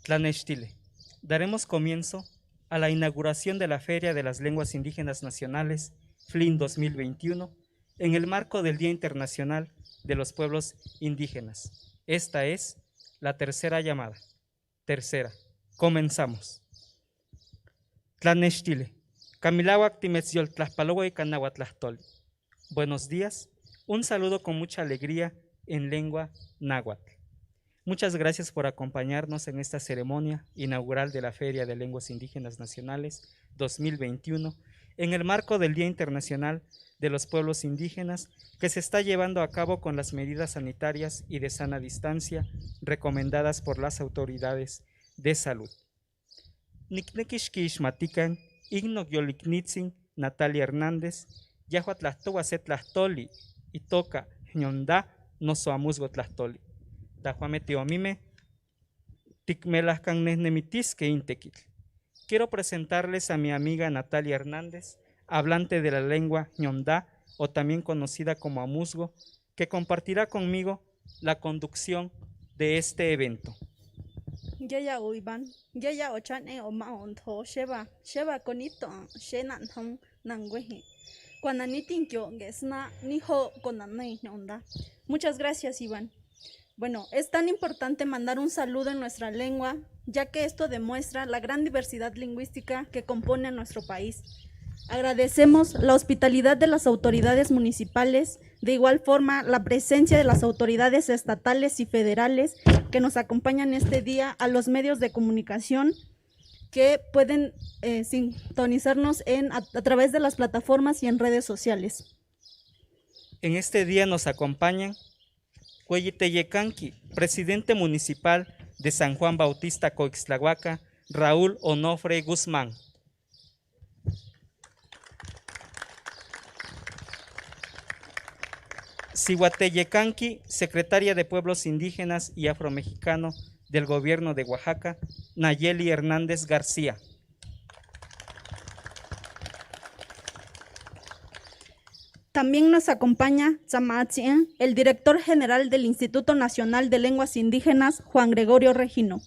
Tlanechtile. Daremos comienzo a la inauguración de la Feria de las Lenguas Indígenas Nacionales, FLIN 2021, en el marco del Día Internacional de los Pueblos Indígenas. Esta es la tercera llamada. Tercera. Comenzamos. Tlanechtile. Camilawak timetziol tlaspalowa y canahuatlastoli. Buenos días. Un saludo con mucha alegría en lengua náhuatl. Muchas gracias por acompañarnos en esta ceremonia inaugural de la Feria de Lenguas Indígenas Nacionales 2021 en el marco del Día Internacional de los Pueblos Indígenas que se está llevando a cabo con las medidas sanitarias y de sana distancia recomendadas por las autoridades de salud. Niknekishkish matikan, Igno Yoliknitzin, Natalia Hernández, Yahuatlastova Setlastoli, Itoka, Ñondá, Noso Amuzgo Tlastoli. Quiero presentarles a mi amiga Natalia Hernández, hablante de la lengua ñondá o también conocida como amuzgo, que compartirá conmigo la conducción de este evento. Yaya uiban, yaya ochan o maonto, sheba conito, shenan hong nangwehi. Cuananitin kyo gesna niho conanei ñonda. Muchas gracias, Iván. Bueno, es tan importante mandar un saludo en nuestra lengua, ya que esto demuestra la gran diversidad lingüística que compone a nuestro país. Agradecemos la hospitalidad de las autoridades municipales, de igual forma la presencia de las autoridades estatales y federales que nos acompañan este día, a los medios de comunicación que pueden sintonizarnos a través de las plataformas y en redes sociales. En este día nos acompañan Cueyiteyecanqui, presidente municipal de San Juan Bautista Coixtlahuaca, Raúl Onofre Guzmán. Cihuateyecanqui, secretaria de Pueblos Indígenas y Afromexicano del Gobierno de Oaxaca, Nayeli Hernández García. También nos acompaña Tzamatzien, el director general del Instituto Nacional de Lenguas Indígenas, Juan Gregorio Regino.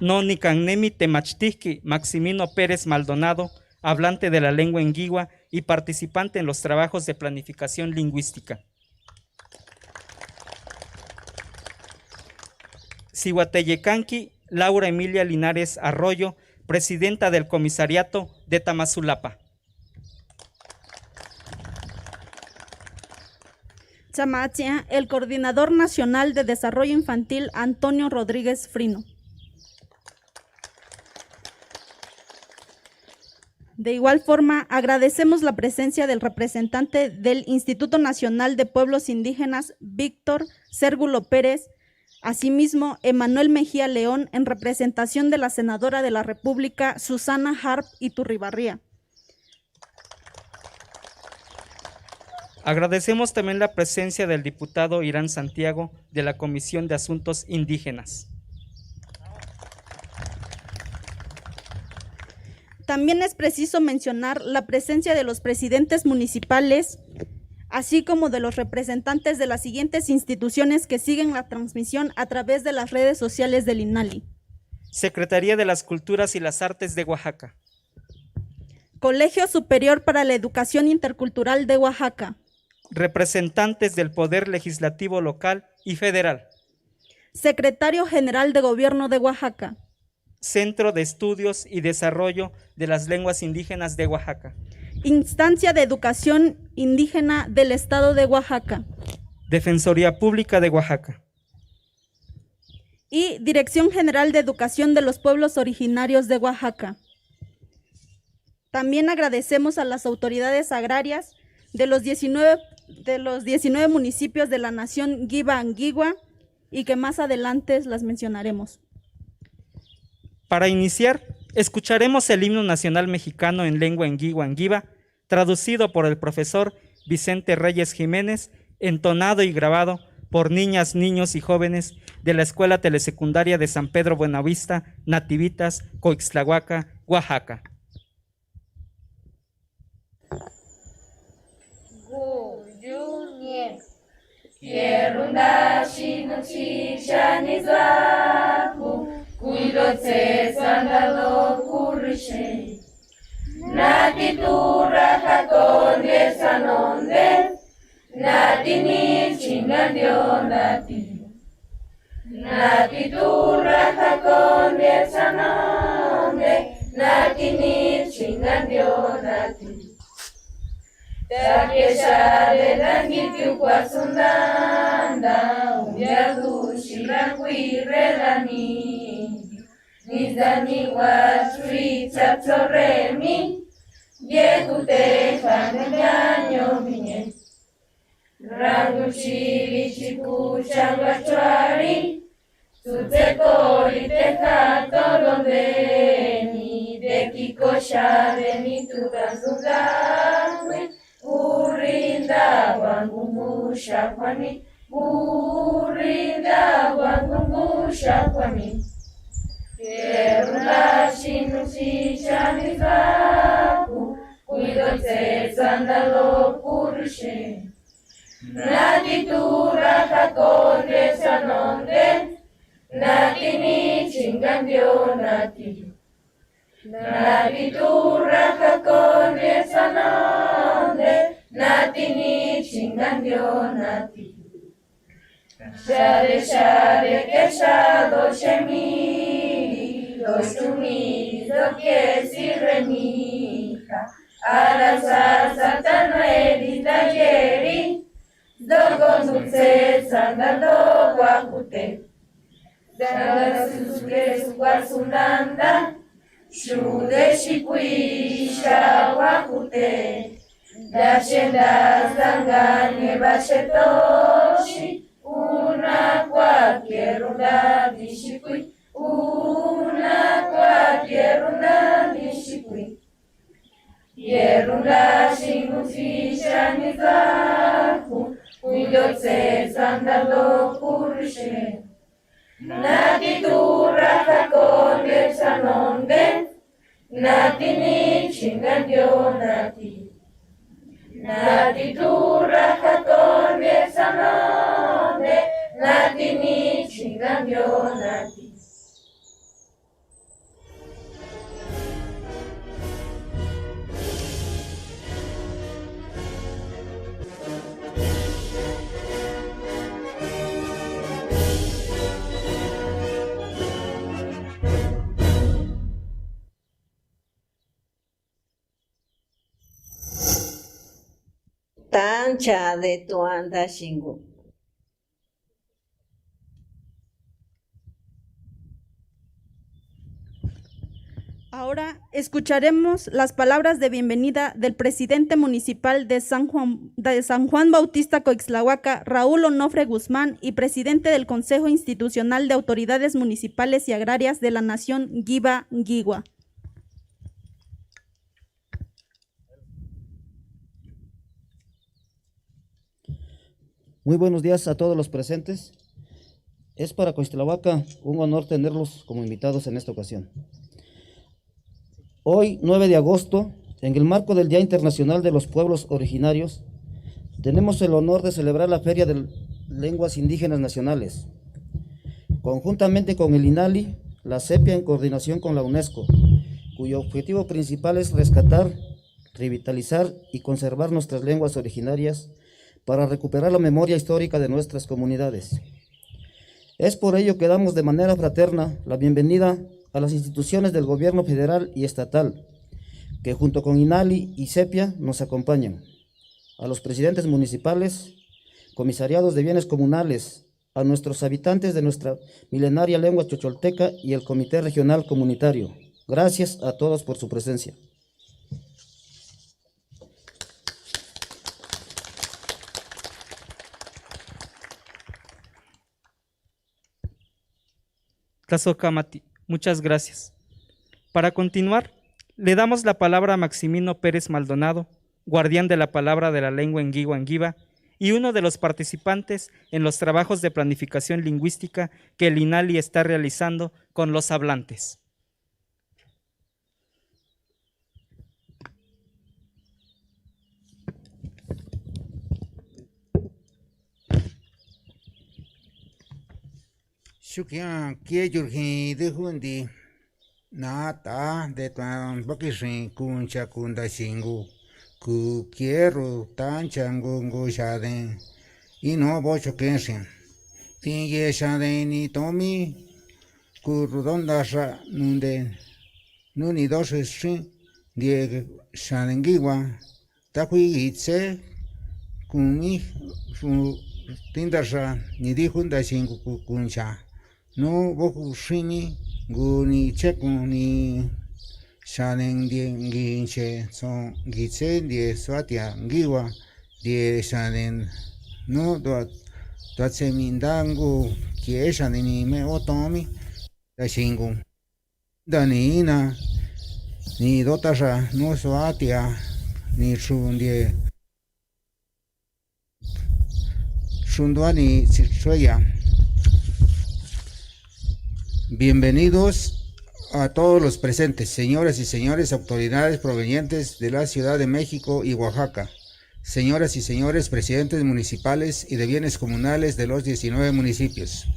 Nonicanemi Temachtihki, Maximino Pérez Maldonado, hablante de la lengua enguigua y participante en los trabajos de planificación lingüística. Cihuateyecanqui, Laura Emilia Linares Arroyo, presidenta del comisariato de Tamazulapa. Tzamatzia, el coordinador nacional de desarrollo infantil, Antonio Rodríguez Frino. De igual forma, agradecemos la presencia del representante del Instituto Nacional de Pueblos Indígenas, Víctor Cérgulo Pérez. Asimismo, Emanuel Mejía León, en representación de la senadora de la República, Susana Harp Iturribarría. Agradecemos también la presencia del diputado Irán Santiago de la Comisión de Asuntos Indígenas. También es preciso mencionar la presencia de los presidentes municipales, así como de los representantes de las siguientes instituciones que siguen la transmisión a través de las redes sociales del INALI. Secretaría de las Culturas y las Artes de Oaxaca. Colegio Superior para la Educación Intercultural de Oaxaca. Representantes del Poder Legislativo Local y Federal. Secretario General de Gobierno de Oaxaca. Centro de Estudios y Desarrollo de las Lenguas Indígenas de Oaxaca. Instancia de Educación Indígena del Estado de Oaxaca. Defensoría Pública de Oaxaca. Y Dirección General de Educación de los Pueblos Originarios de Oaxaca. También agradecemos a las autoridades agrarias de los 19 municipios de la nación Guiba Anguigua y que más adelante las mencionaremos. Para iniciar, escucharemos el himno nacional mexicano en lengua enguigua anguiva, traducido por el profesor Vicente Reyes Jiménez, entonado y grabado por niñas, niños y jóvenes de la Escuela Telesecundaria de San Pedro Buenavista, Nativitas, Coixtlahuaca, Oaxaca. Kierunda shinuchi shanizaku, kuidotse sandalo kurishe. Nati turra hakonde sanonde, nati ni chingandio nati. Nati turra hakonde sanonde, nati ni chingandio nati. Takesha de dangitiu kwasundanda, undiadu shirakwi redani. Nizani watri chapsoremi, diekute fanyanyo minye. Rangu chiri chiku changachwari, tutseko iteja tolondeni, de kikosha de mi tukazungangwe. Urinda wangu musha kwani, urinda wangu musha kwani. Kierula shinuchi shanizaku, kuidotse sandalo kurishe. Nati turra hakonde sanonde, nati ni chingandio nati. Nati turra hakonde sanonde, nati ni chingandio nati. Share share que shado shemi, doshumi do que si remija. Arasa satano edita yeri, dogo dulce sandalo guacute. Danga susuke suquasunanda, shude shikuisha guacute. Dashenda zangane bashetoshi, una cualquier una dishikui, una cualquier una dishikui. Yerunda shinuchi shanizaku, kuidotse sandalo kurishe. Nati turra hakonde sanonde, nati ni chingandio nati. Nati turra hakonde sanonde, nati ni chingandio nati. Tancha de tuanda shingu. Ahora escucharemos las palabras de bienvenida del presidente municipal de San Juan Bautista Coixtlahuaca, Raúl Onofre Guzmán, y presidente del Consejo Institucional de Autoridades Municipales y Agrarias de la Nación Guiba-Guigua. Muy buenos días a todos los presentes. Es para Coixtlahuaca un honor tenerlos como invitados en esta ocasión. Hoy, 9 de agosto, en el marco del Día Internacional de los Pueblos Originarios, tenemos el honor de celebrar la Feria de Lenguas Indígenas Nacionales, conjuntamente con el INALI, la CEPIA en coordinación con la UNESCO, cuyo objetivo principal es rescatar, revitalizar y conservar nuestras lenguas originarias para recuperar la memoria histórica de nuestras comunidades. Es por ello que damos de manera fraterna la bienvenida a las instituciones del gobierno federal y estatal, que junto con INALI y CEPIA nos acompañan, a los presidentes municipales, comisariados de bienes comunales, a nuestros habitantes de nuestra milenaria lengua chocholteca y el Comité Regional Comunitario. Gracias a todos por su presencia. Tlazocamati, muchas gracias. Para continuar, le damos la palabra a Maximino Pérez Maldonado, guardián de la palabra de la lengua en Guiba y uno de los participantes en los trabajos de planificación lingüística que el INALI está realizando con los hablantes. Shukian kie yurgi de hundi na ta de tan bakishin kuncha kunda singu ku quiero tan chango ngo shaden y no bocho kenshin tingue shaden ni tomi ku rudonda sha nunde nuni dos shin die shaden giwa takui itse kumi tindasha ni dihunda singu kuncha no boku shini guni chekuni shanen die nginche son gitse die swatia ngiwa die shanen no do semindangu kie shanen ni me otomi da shingu danina ni dotasha no swatia ni shundie shunduani chichoya. Bienvenidos a todos los presentes, señoras y señores, autoridades provenientes de la Ciudad de México y Oaxaca, señoras y señores, presidentes municipales y de bienes comunales de los 19 municipios.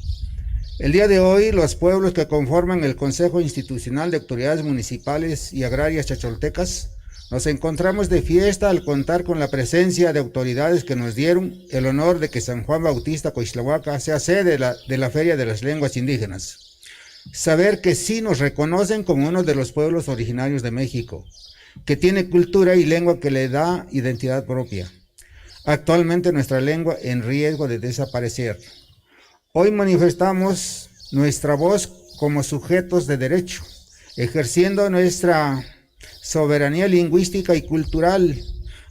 El día de hoy, los pueblos que conforman el Consejo Institucional de Autoridades Municipales y Agrarias Chacholtecas nos encontramos de fiesta al contar con la presencia de autoridades que nos dieron el honor de que San Juan Bautista Coixtlahuaca sea sede de la Feria de las Lenguas Indígenas. Saber que sí nos reconocen como uno de los pueblos originarios de México, que tiene cultura y lengua que le da identidad propia. Actualmente nuestra lengua en riesgo de desaparecer. Hoy manifestamos nuestra voz como sujetos de derecho, ejerciendo nuestra soberanía lingüística y cultural,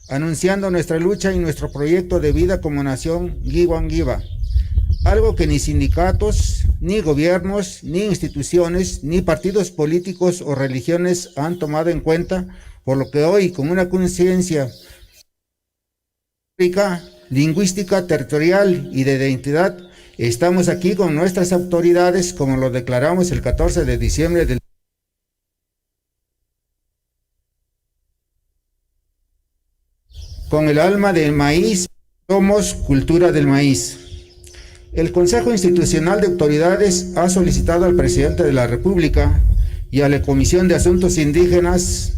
anunciando nuestra lucha y nuestro proyecto de vida como nación Giwangiva. Algo que ni sindicatos, ni gobiernos, ni instituciones, ni partidos políticos o religiones han tomado en cuenta, por lo que hoy, con una conciencia lingüística, territorial y de identidad, estamos aquí con nuestras autoridades, como lo declaramos el 14 de diciembre del con el alma del maíz, somos cultura del maíz. El Consejo Institucional de Autoridades ha solicitado al Presidente de la República y a la Comisión de Asuntos Indígenas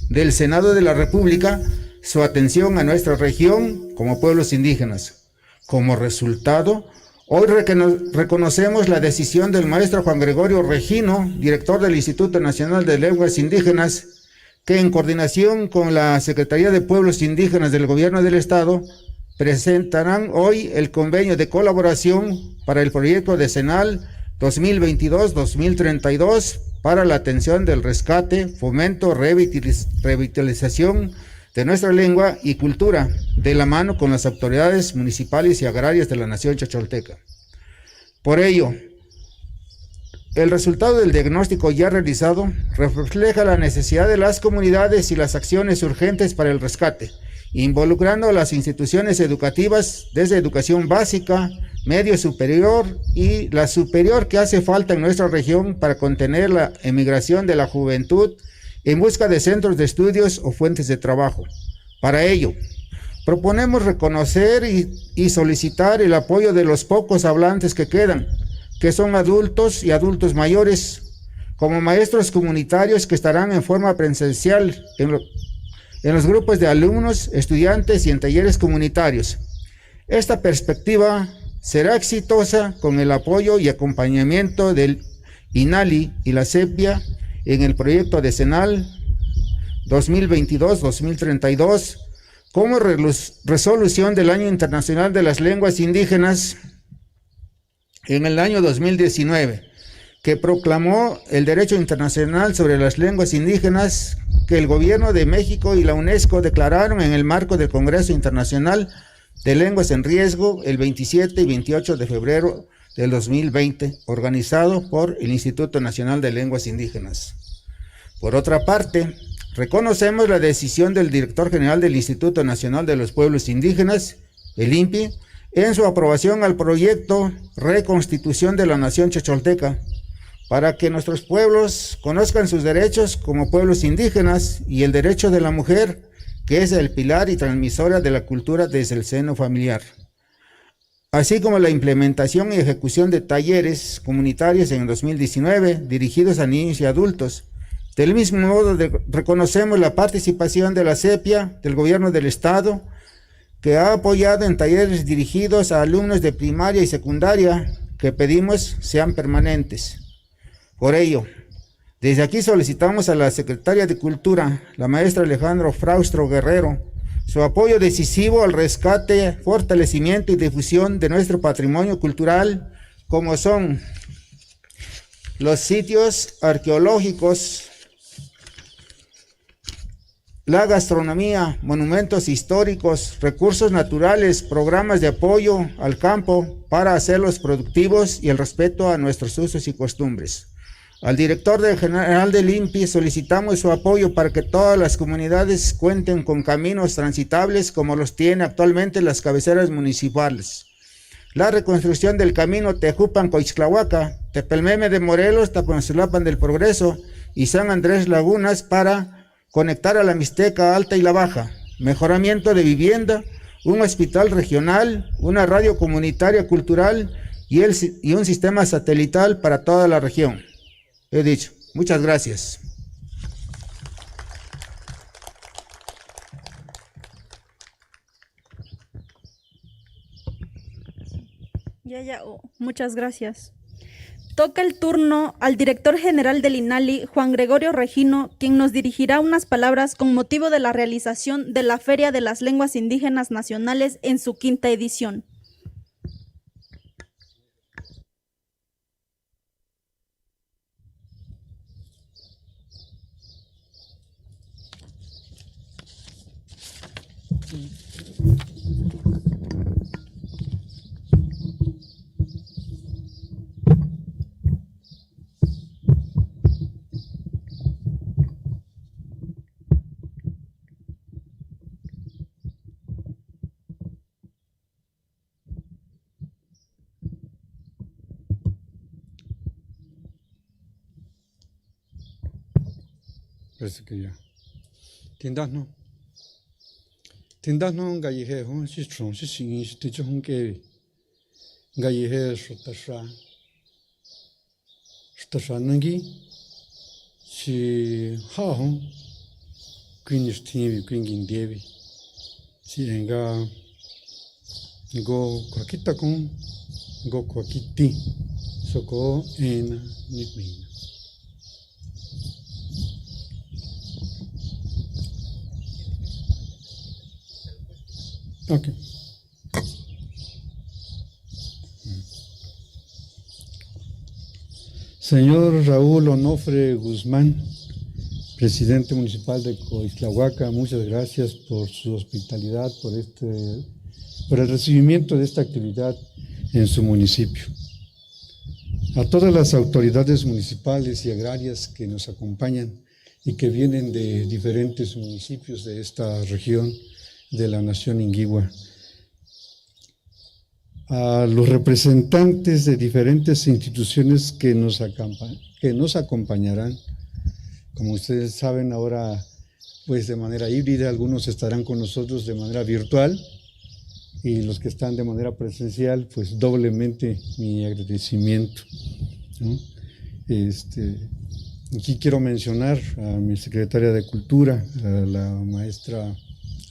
del Senado de la República su atención a nuestra región como pueblos indígenas. Como resultado, hoy reconocemos la decisión del maestro Juan Gregorio Regino, director del Instituto Nacional de Lenguas Indígenas, que en coordinación con la Secretaría de Pueblos Indígenas del Gobierno del Estado presentarán hoy el convenio de colaboración para el proyecto decenal 2022-2032 para la atención del rescate, fomento, revitalización de nuestra lengua y cultura, de la mano con las autoridades municipales y agrarias de la nación chacholteca. Por ello, el resultado del diagnóstico ya realizado refleja la necesidad de las comunidades y las acciones urgentes para el rescate, involucrando a las instituciones educativas desde educación básica, medio superior y la superior que hace falta en nuestra región para contener la emigración de la juventud en busca de centros de estudios o fuentes de trabajo. Para ello, proponemos reconocer y solicitar el apoyo de los pocos hablantes que quedan, que son adultos y adultos mayores, como maestros comunitarios que estarán en forma presencial en los grupos de alumnos, estudiantes y en talleres comunitarios. Esta perspectiva será exitosa con el apoyo y acompañamiento del INALI y la CEPIA en el proyecto decenal 2022-2032 como resolución del Año Internacional de las Lenguas Indígenas en el año 2019, que proclamó el derecho internacional sobre las lenguas indígenas que el Gobierno de México y la UNESCO declararon en el marco del Congreso Internacional de Lenguas en Riesgo el 27 y 28 de febrero del 2020, organizado por el Instituto Nacional de Lenguas Indígenas. Por otra parte, reconocemos la decisión del director general del Instituto Nacional de los Pueblos Indígenas, el INPI, en su aprobación al proyecto Reconstitución de la Nación Chacholteca, para que nuestros pueblos conozcan sus derechos como pueblos indígenas y el derecho de la mujer, que es el pilar y transmisora de la cultura desde el seno familiar. así como la implementación y ejecución de talleres comunitarios en 2019 dirigidos a niños y adultos. Del mismo modo, reconocemos la participación de la CEPIA, del Gobierno del Estado, que ha apoyado en talleres dirigidos a alumnos de primaria y secundaria, que pedimos sean permanentes. Por ello, desde aquí solicitamos a la Secretaria de Cultura, la maestra Alejandra Fraustro Guerrero, su apoyo decisivo al rescate, fortalecimiento y difusión de nuestro patrimonio cultural, como son los sitios arqueológicos, la gastronomía, monumentos históricos, recursos naturales, programas de apoyo al campo para hacerlos productivos y el respeto a nuestros usos y costumbres. Al director general del INPI solicitamos su apoyo para que todas las comunidades cuenten con caminos transitables como los tiene actualmente las cabeceras municipales. La reconstrucción del camino Tejupan-Coixtlahuaca, Tepelmeme de Morelos, Tapanzulapan del Progreso y San Andrés Lagunas para conectar a la Mixteca Alta y la Baja, mejoramiento de vivienda, un hospital regional, una radio comunitaria cultural y un sistema satelital para toda la región. He dicho. Muchas gracias. Muchas gracias. Toca el turno al director general del INALI, Juan Gregorio Regino, quien nos dirigirá unas palabras con motivo de la realización de la Feria de las Lenguas Indígenas Nacionales en su 5ª edición. Parece que ya. Tindas no galleje hon si tron si singin si ticho hon que galleje shtasha nangi si ha hon quinish tivi quingin devi si enga go kwakita con go kwakiti soko ena nitmina. Okay. Señor Raúl Onofre Guzmán, presidente municipal de Coixtlahuaca, muchas gracias por su hospitalidad, por el recibimiento de esta actividad en su municipio. A todas las autoridades municipales y agrarias que nos acompañan y que vienen de diferentes municipios de esta región de la nación Inguihua, a los representantes de diferentes instituciones que nos acompañarán. Como ustedes saben, ahora pues de manera híbrida, algunos estarán con nosotros de manera virtual y los que están de manera presencial, pues doblemente mi agradecimiento, ¿no? Aquí quiero mencionar a mi secretaria de Cultura, a la maestra,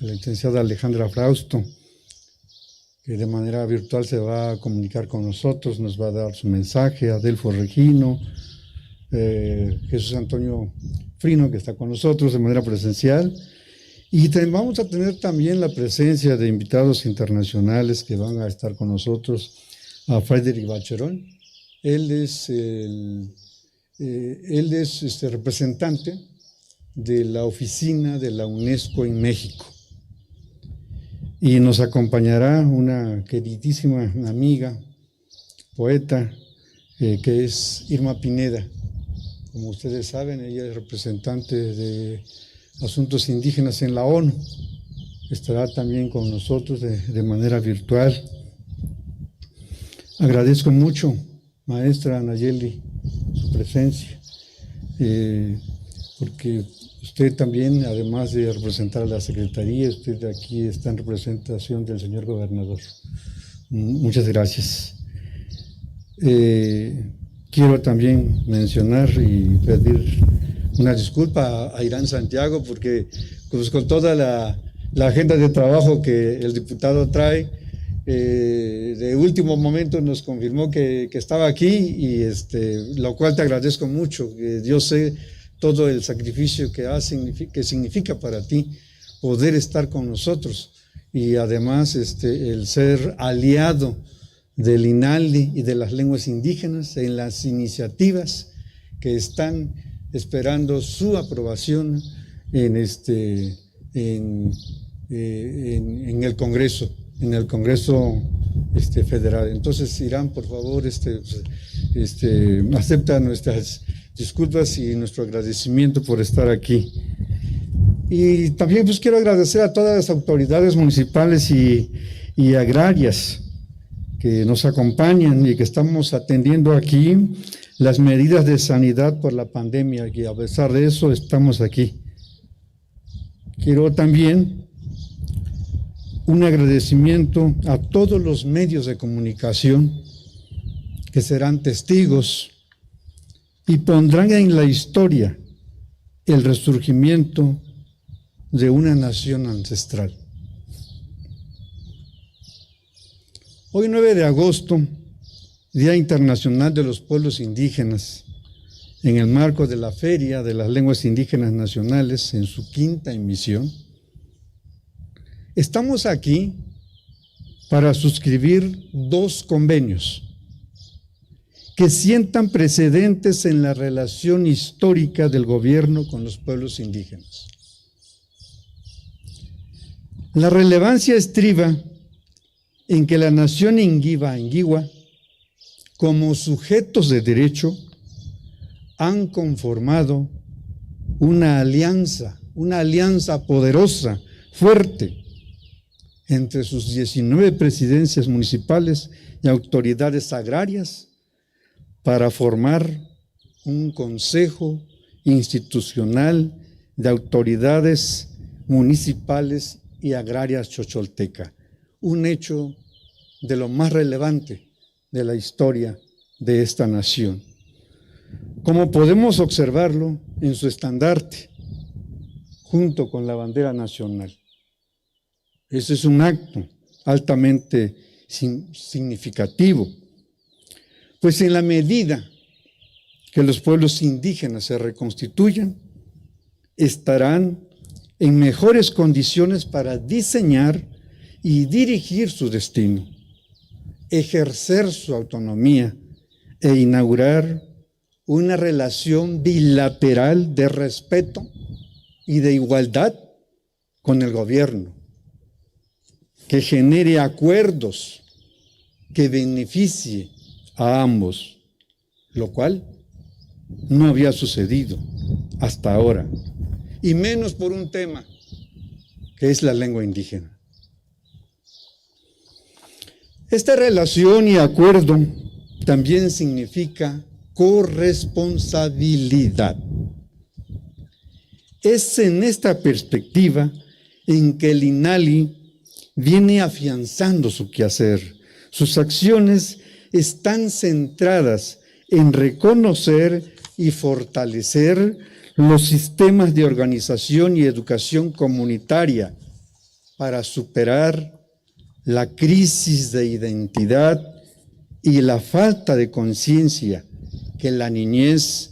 la licenciada Alejandra Frausto, que de manera virtual se va a comunicar con nosotros, nos va a dar su mensaje, Adelfo Regino, Jesús Antonio Frino, que está con nosotros de manera presencial, y vamos a tener también la presencia de invitados internacionales que van a estar con nosotros, a Frédéric Bacheron. Él es representante de la oficina de la UNESCO en México. Y nos acompañará una queridísima amiga, poeta, que es Irma Pineda. Como ustedes saben, ella es representante de asuntos indígenas en la ONU. Estará también con nosotros de manera virtual. Agradezco mucho, maestra Nayeli, su presencia, porque usted también, además de representar a la Secretaría, usted aquí está en representación del señor gobernador. Muchas gracias. Quiero también mencionar y pedir una disculpa a Irán Santiago porque pues, con toda la agenda de trabajo que el diputado trae, de último momento nos confirmó que estaba aquí y lo cual te agradezco mucho. Yo sé todo el sacrificio que significa para ti poder estar con nosotros y además el ser aliado del INALDI y de las lenguas indígenas en las iniciativas que están esperando su aprobación en el Congreso, federal. Entonces, Irán, por favor, acepta nuestras disculpas y nuestro agradecimiento por estar aquí. Y también pues quiero agradecer a todas las autoridades municipales y agrarias que nos acompañan y que estamos atendiendo aquí las medidas de sanidad por la pandemia, y a pesar de eso estamos aquí. Quiero también un agradecimiento a todos los medios de comunicación que serán testigos y pondrán en la historia el resurgimiento de una nación ancestral. Hoy 9 de agosto, Día Internacional de los Pueblos Indígenas, en el marco de la Feria de las Lenguas Indígenas Nacionales, en su 5ª emisión, estamos aquí para suscribir 2 convenios que sientan precedentes en la relación histórica del gobierno con los pueblos indígenas. La relevancia estriba en que la nación Ingiba-Anguigua, como sujetos de derecho, han conformado una alianza poderosa, fuerte, entre sus 19 presidencias municipales y autoridades agrarias para formar un consejo institucional de autoridades municipales y agrarias chocholteca, un hecho de lo más relevante de la historia de esta nación. Como podemos observarlo en su estandarte, junto con la bandera nacional. Ese es un acto altamente significativo, pues en la medida que los pueblos indígenas se reconstituyan, estarán en mejores condiciones para diseñar y dirigir su destino, ejercer su autonomía e inaugurar una relación bilateral de respeto y de igualdad con el gobierno, que genere acuerdos que beneficie a ambos, lo cual no había sucedido hasta ahora, y menos por un tema que es la lengua indígena. Esta relación y acuerdo también significa corresponsabilidad. Es en esta perspectiva en que el INALI viene afianzando su quehacer. Sus acciones están centradas en reconocer y fortalecer los sistemas de organización y educación comunitaria para superar la crisis de identidad y la falta de conciencia que la niñez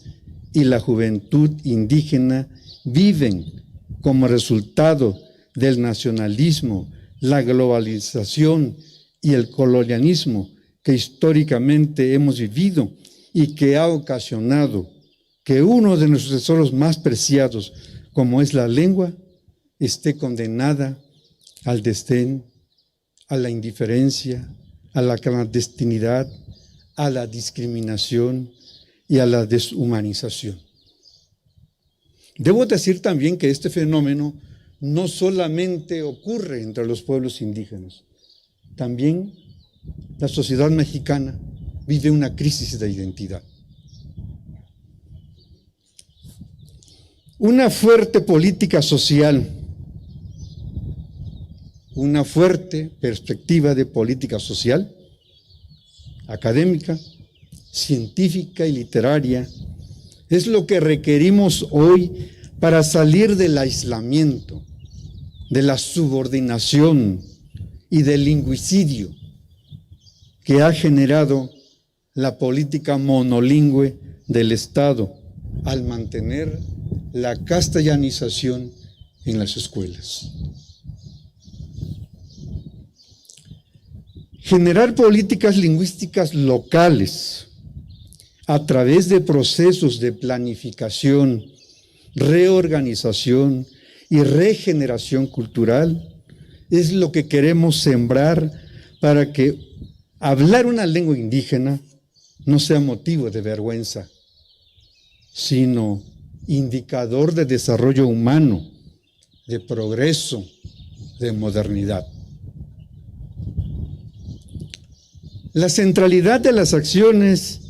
y la juventud indígena viven como resultado del nacionalismo, la globalización y el colonialismo que históricamente hemos vivido y que ha ocasionado que uno de nuestros tesoros más preciados, como es la lengua, esté condenada al desdén, a la indiferencia, a la clandestinidad, a la discriminación y a la deshumanización. Debo decir también que este fenómeno no solamente ocurre entre los pueblos indígenas, también la sociedad mexicana vive una crisis de identidad. Una fuerte política social, una fuerte perspectiva de política social, académica, científica y literaria. Es lo que requerimos hoy para salir del aislamiento, de la subordinación y del lingüicidio que ha generado la política monolingüe del Estado al mantener la castellanización en las escuelas. Generar políticas lingüísticas locales a través de procesos de planificación, reorganización y regeneración cultural es lo que queremos sembrar para que hablar una lengua indígena no sea motivo de vergüenza, sino indicador de desarrollo humano, de progreso, de modernidad. La centralidad de las acciones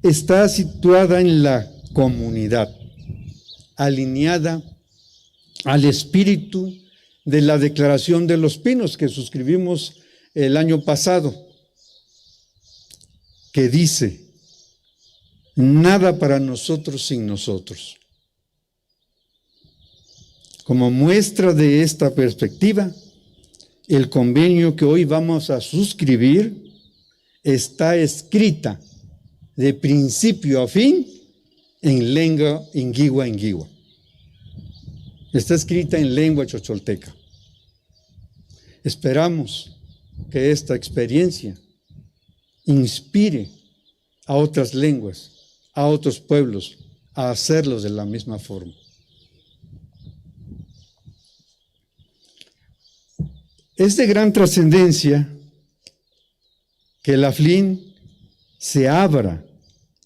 está situada en la comunidad, alineada al espíritu de la Declaración de los Pinos que suscribimos el año pasado, que dice: nada para nosotros sin nosotros. Como muestra de esta perspectiva, el convenio que hoy vamos a suscribir está escrita de principio a fin en lengua inguigua. Está escrita en lengua chocholteca. Esperamos que esta experiencia inspire a otras lenguas, a otros pueblos, a hacerlos de la misma forma. Es de gran trascendencia que la FLIN se abra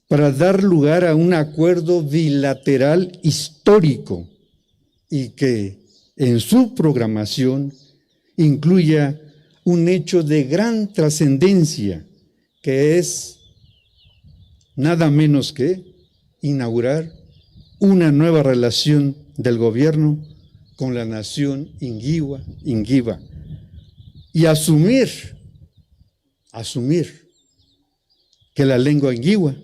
para dar lugar a un acuerdo bilateral histórico y que en su programación incluya un hecho de gran trascendencia, que es nada menos que inaugurar una nueva relación del gobierno con la nación inguiwa y asumir que la lengua inguiwa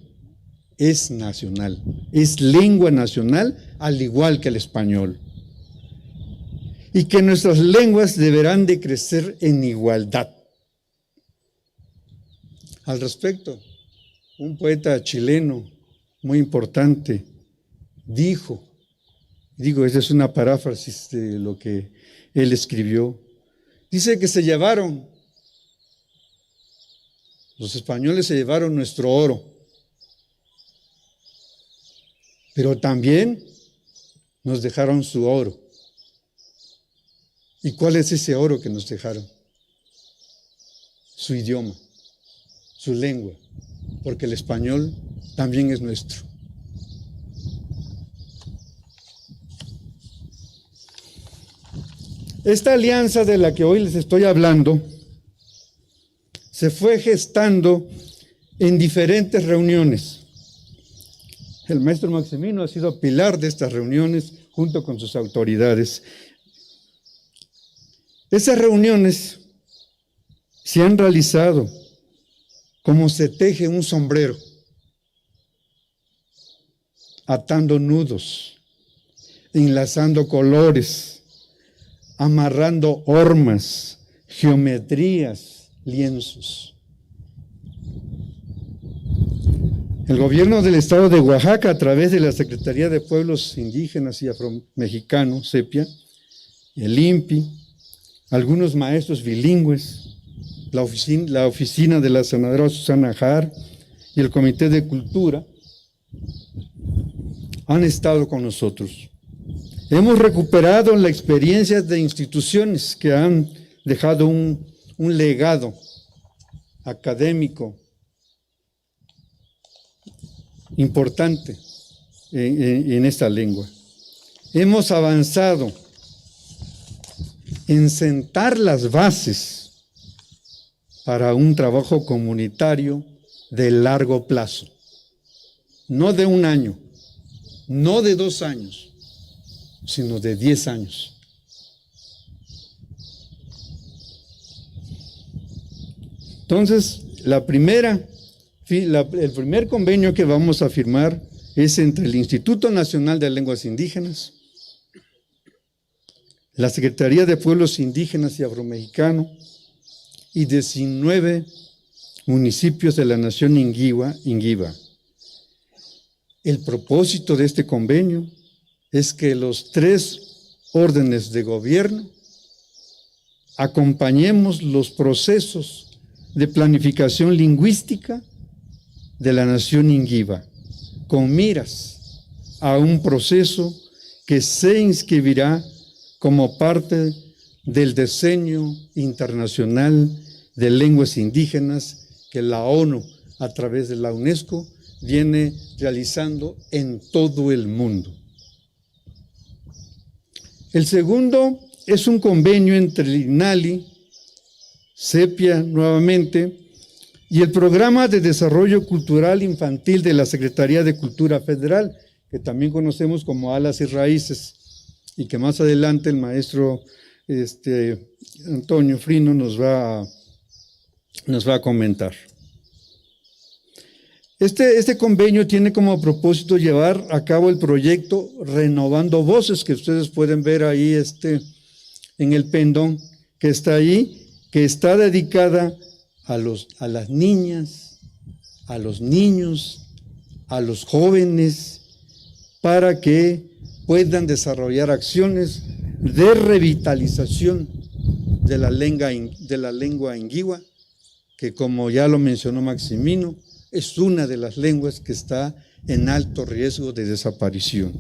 es nacional, es lengua nacional al igual que el español, y que nuestras lenguas deberán de crecer en igualdad. Al respecto, un poeta chileno muy importante dijo, esa es una paráfrasis de lo que él escribió, dice que los españoles se llevaron nuestro oro, pero también nos dejaron su oro. ¿Y cuál es ese oro que nos dejaron? Su idioma, su lengua, porque el español también es nuestro. Esta alianza de la que hoy les estoy hablando se fue gestando en diferentes reuniones. El maestro Maximino ha sido pilar de estas reuniones junto con sus autoridades. Esas reuniones se han realizado como se teje un sombrero, atando nudos, enlazando colores, amarrando hormas, geometrías, lienzos. El gobierno del estado de Oaxaca, a través de la Secretaría de Pueblos Indígenas y Afromexicanos, CEPIA, el INPI, algunos maestros bilingües, la oficina de la senadora Susana Jar y el Comité de Cultura han estado con nosotros. Hemos recuperado la experiencia de instituciones que han dejado un legado académico importante en esta lengua. Hemos avanzado en sentar las bases para un trabajo comunitario de largo plazo, no de un año, no de 2 años, sino de 10 años. Entonces, el primer convenio que vamos a firmar es entre el Instituto Nacional de Lenguas Indígenas, la Secretaría de Pueblos Indígenas y Afromexicanos y 19 municipios de la nación Ingiwa. El propósito de este convenio es que los 3 órdenes de gobierno acompañemos los procesos de planificación lingüística de la nación Ingiwa, con miras a un proceso que se inscribirá como parte del diseño internacional de lenguas indígenas que la ONU, a través de la UNESCO, viene realizando en todo el mundo. El segundo es un convenio entre el INALI, CEPIA nuevamente, y el Programa de Desarrollo Cultural Infantil de la Secretaría de Cultura Federal, que también conocemos como Alas y Raíces, y que más adelante el maestro Antonio Frino nos va a comentar. Este convenio tiene como propósito llevar a cabo el proyecto Renovando Voces, que ustedes pueden ver ahí en el pendón que está ahí, que está dedicada a las niñas, a los niños, a los jóvenes, para que puedan desarrollar acciones de revitalización de la lengua Ingiwa, que como ya lo mencionó Maximino, es una de las lenguas que está en alto riesgo de desaparición.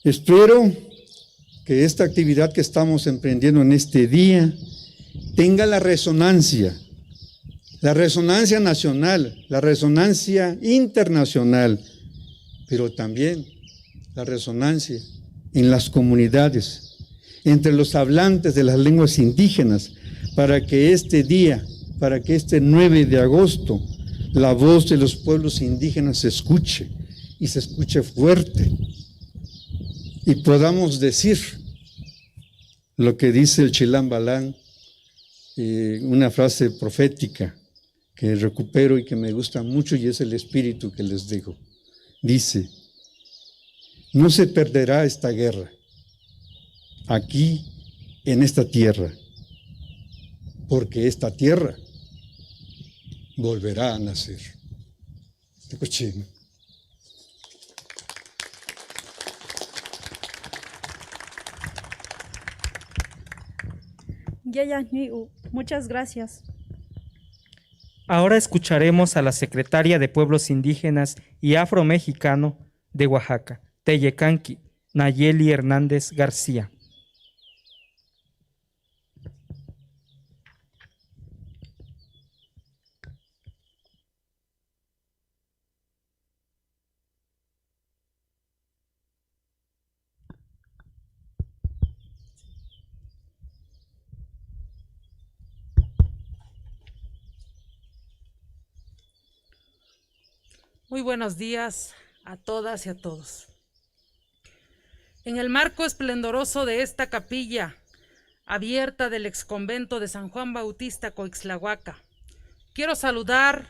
Espero que esta actividad que estamos emprendiendo en este día tenga la resonancia nacional, la resonancia internacional, pero también la resonancia en las comunidades, entre los hablantes de las lenguas indígenas, para que este 9 de agosto, la voz de los pueblos indígenas se escuche, y se escuche fuerte, y podamos decir lo que dice el Chilam Balán, una frase profética que recupero y que me gusta mucho, y es el espíritu que les digo. Dice: no se perderá esta guerra aquí en esta tierra, porque esta tierra volverá a nacer. Escuchen. Muchas gracias. Ahora escucharemos a la secretaria de Pueblos Indígenas y Afromexicano de Oaxaca, Teyecanqui, Nayeli Hernández García. Muy buenos días a todas y a todos. En el marco esplendoroso de esta capilla abierta del exconvento de San Juan Bautista Coixtlahuaca, quiero saludar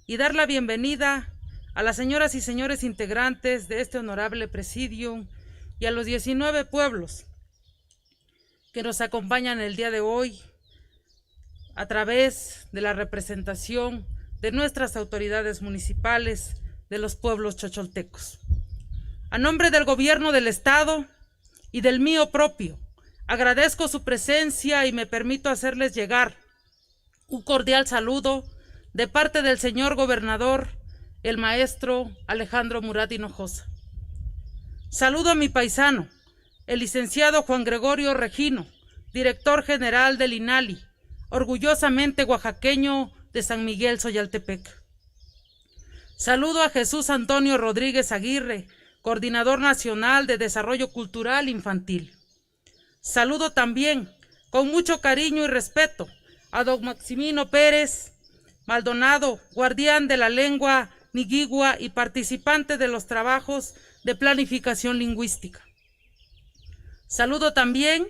y dar la bienvenida a las señoras y señores integrantes de este honorable presidium y a los 19 pueblos que nos acompañan el día de hoy a través de la representación de nuestras autoridades municipales de los pueblos chocholtecos. A nombre del gobierno del estado y del mío propio, agradezco su presencia y me permito hacerles llegar un cordial saludo de parte del señor gobernador, el maestro Alejandro Murat Hinojosa. Saludo a mi paisano, el licenciado Juan Gregorio Regino, director general del INALI, orgullosamente oaxaqueño de San Miguel Zoyaltepec. Saludo a Jesús Antonio Rodríguez Aguirre, coordinador nacional de Desarrollo Cultural Infantil. Saludo también, con mucho cariño y respeto, a don Maximino Pérez Maldonado, guardián de la lengua Niguigua y participante de los trabajos de planificación lingüística. Saludo también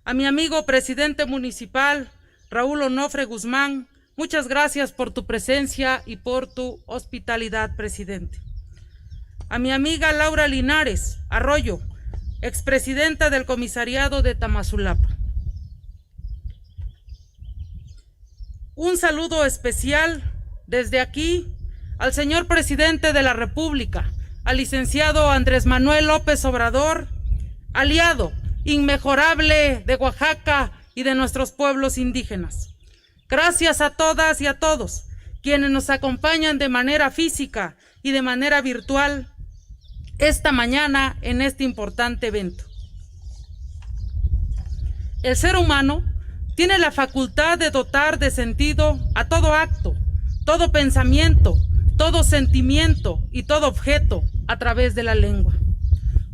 A mi amigo presidente municipal, Raúl Onofre Guzmán, muchas gracias por tu presencia y por tu hospitalidad, presidente. A mi amiga Laura Linares Arroyo, expresidenta del comisariado de Tamazulapa. Un saludo especial desde aquí al señor presidente de la República, al licenciado Andrés Manuel López Obrador, aliado inmejorable de Oaxaca y de nuestros pueblos indígenas. Gracias a todas y a todos quienes nos acompañan de manera física y de manera virtual esta mañana en este importante evento. El ser humano tiene la facultad de dotar de sentido a todo acto, todo pensamiento, todo sentimiento y todo objeto a través de la lengua.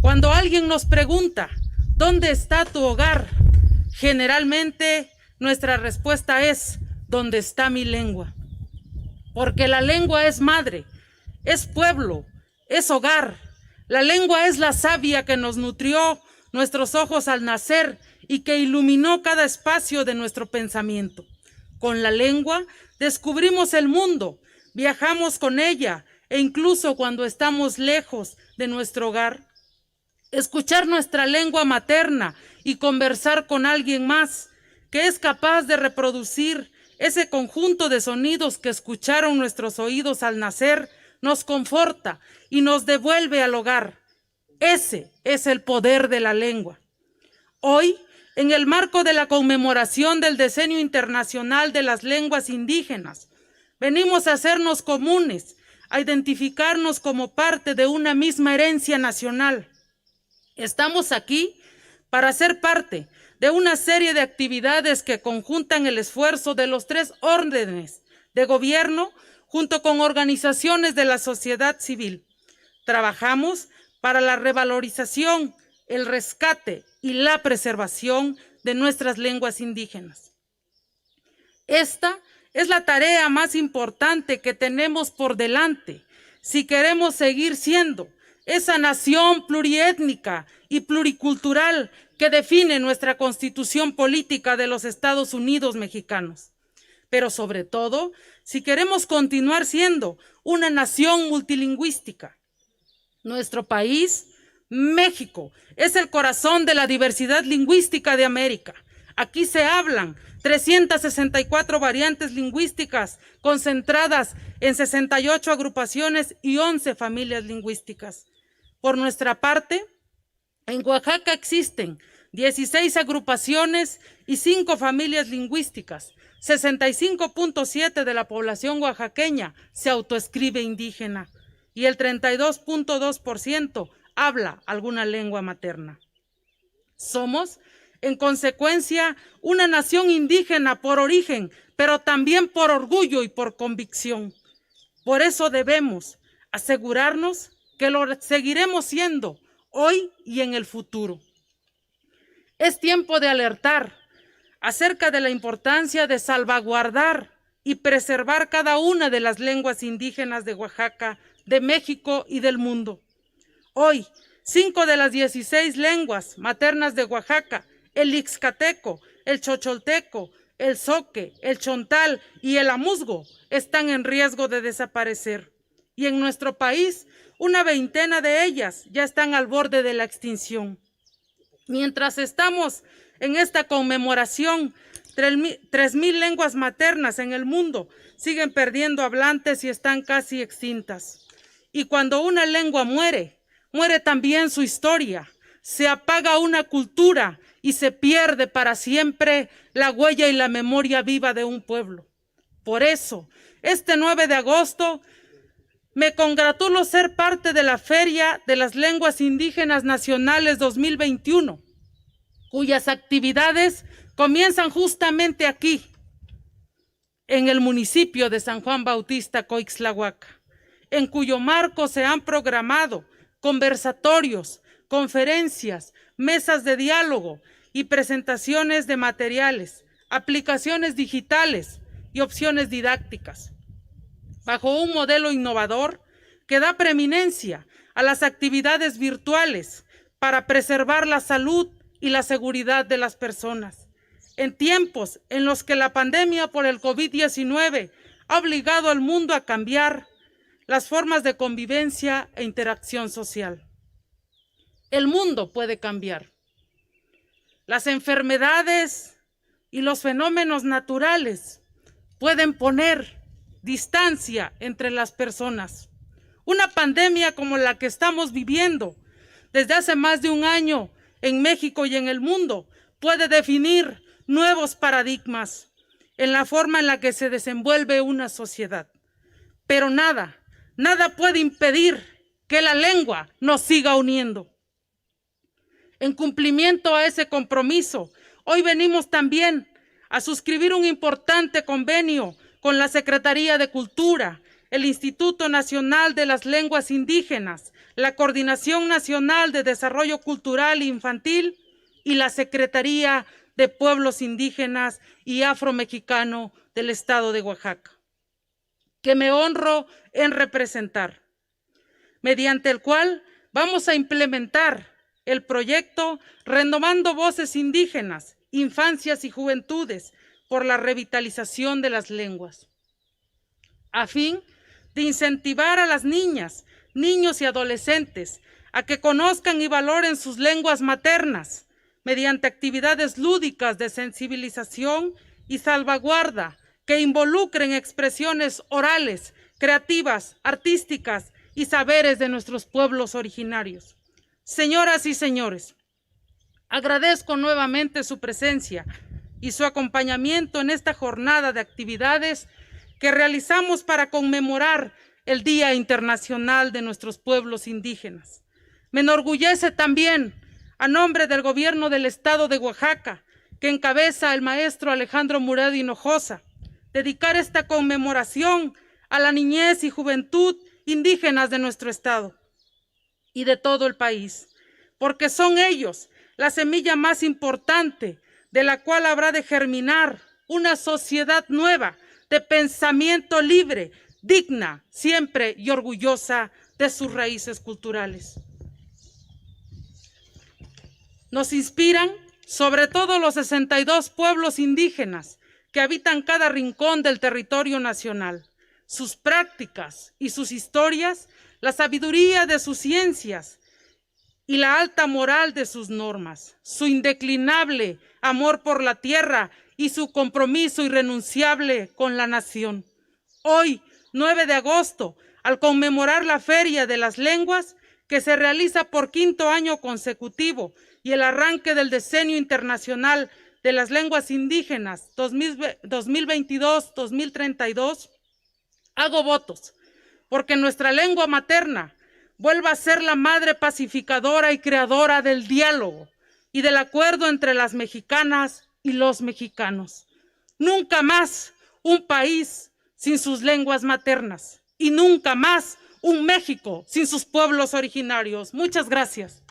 Cuando alguien nos pregunta, ¿dónde está tu hogar?, generalmente nuestra respuesta es, ¿dónde está mi lengua? Porque la lengua es madre, es pueblo, es hogar. La lengua es la savia que nos nutrió nuestros ojos al nacer y que iluminó cada espacio de nuestro pensamiento. Con la lengua descubrimos el mundo, viajamos con ella e incluso cuando estamos lejos de nuestro hogar, escuchar nuestra lengua materna y conversar con alguien más que es capaz de reproducir ese conjunto de sonidos que escucharon nuestros oídos al nacer, nos conforta y nos devuelve al hogar. Ese es el poder de la lengua. Hoy, en el marco de la conmemoración del Decenio Internacional de las Lenguas Indígenas, venimos a hacernos comunes, a identificarnos como parte de una misma herencia nacional. Estamos aquí para ser parte de una serie de actividades que conjuntan el esfuerzo de los 3 órdenes de gobierno junto con organizaciones de la sociedad civil. Trabajamos para la revalorización, el rescate y la preservación de nuestras lenguas indígenas. Esta es la tarea más importante que tenemos por delante si queremos seguir siendo esa nación pluriétnica y pluricultural que define nuestra Constitución Política de los Estados Unidos mexicanos. Pero sobre todo, si queremos continuar siendo una nación multilingüística. Nuestro país, México, es el corazón de la diversidad lingüística de América. Aquí se hablan 364 variantes lingüísticas concentradas en 68 agrupaciones y 11 familias lingüísticas. Por nuestra parte, en Oaxaca existen 16 agrupaciones y 5 familias lingüísticas. 65.7% de la población oaxaqueña se autoescribe indígena y el 32.2% habla alguna lengua materna. Somos, en consecuencia, una nación indígena por origen, pero también por orgullo y por convicción. Por eso debemos asegurarnos que lo seguiremos siendo hoy y en el futuro. Es tiempo de alertar acerca de la importancia de salvaguardar y preservar cada una de las lenguas indígenas de Oaxaca, de México y del mundo. Hoy, 5 de las 16 lenguas maternas de Oaxaca, el ixcateco, el chocholteco, el zoque, el chontal y el amuzgo, están en riesgo de desaparecer. Y en nuestro país, una veintena de ellas ya están al borde de la extinción. Mientras estamos en esta conmemoración, 3,000 lenguas maternas en el mundo siguen perdiendo hablantes y están casi extintas. Y cuando una lengua muere, muere también su historia, se apaga una cultura y se pierde para siempre la huella y la memoria viva de un pueblo. Por eso, este 9 de agosto, me congratulo ser parte de la Feria de las Lenguas Indígenas Nacionales 2021, cuyas actividades comienzan justamente aquí, en el municipio de San Juan Bautista, Coixtlahuaca, en cuyo marco se han programado conversatorios, conferencias, mesas de diálogo y presentaciones de materiales, aplicaciones digitales y opciones didácticas, bajo un modelo innovador que da preeminencia a las actividades virtuales para preservar la salud y la seguridad de las personas. En tiempos en los que la pandemia por el COVID-19 ha obligado al mundo a cambiar las formas de convivencia e interacción social. El mundo puede cambiar. Las enfermedades y los fenómenos naturales pueden poner distancia entre las personas. Una pandemia como la que estamos viviendo desde hace más de un año en México y en el mundo puede definir nuevos paradigmas en la forma en la que se desenvuelve una sociedad. Pero nada puede impedir que la lengua nos siga uniendo. En cumplimiento a ese compromiso, hoy venimos también a suscribir un importante convenio con la Secretaría de Cultura, el Instituto Nacional de las Lenguas Indígenas, la Coordinación Nacional de Desarrollo Cultural e Infantil y la Secretaría de Pueblos Indígenas y Afromexicano del Estado de Oaxaca, que me honro en representar, mediante el cual vamos a implementar el proyecto Renovando Voces Indígenas, Infancias y Juventudes por la Revitalización de las Lenguas, a fin de incentivar a las niñas, niños y adolescentes a que conozcan y valoren sus lenguas maternas mediante actividades lúdicas de sensibilización y salvaguarda que involucren expresiones orales, creativas, artísticas y saberes de nuestros pueblos originarios. Señoras y señores, agradezco nuevamente su presencia y su acompañamiento en esta jornada de actividades que realizamos para conmemorar el Día Internacional de nuestros pueblos indígenas. Me enorgullece también, a nombre del Gobierno del Estado de Oaxaca, que encabeza el maestro Alejandro Murat Hinojosa, dedicar esta conmemoración a la niñez y juventud indígenas de nuestro Estado y de todo el país, porque son ellos la semilla más importante de la cual habrá de germinar una sociedad nueva, de pensamiento libre, digna, siempre y orgullosa de sus raíces culturales. Nos inspiran sobre todo los 62 pueblos indígenas que habitan cada rincón del territorio nacional, sus prácticas y sus historias, la sabiduría de sus ciencias y la alta moral de sus normas, su indeclinable amor por la tierra y su compromiso irrenunciable con la nación. Hoy, 9 de agosto, al conmemorar la Feria de las Lenguas, que se realiza por 5º año consecutivo, y el arranque del Decenio Internacional de las Lenguas Indígenas 2022-2032, hago votos porque nuestra lengua materna vuelva a ser la madre pacificadora y creadora del diálogo y del acuerdo entre las mexicanas y los mexicanos. Nunca más un país sin sus lenguas maternas y nunca más un México sin sus pueblos originarios. Muchas gracias.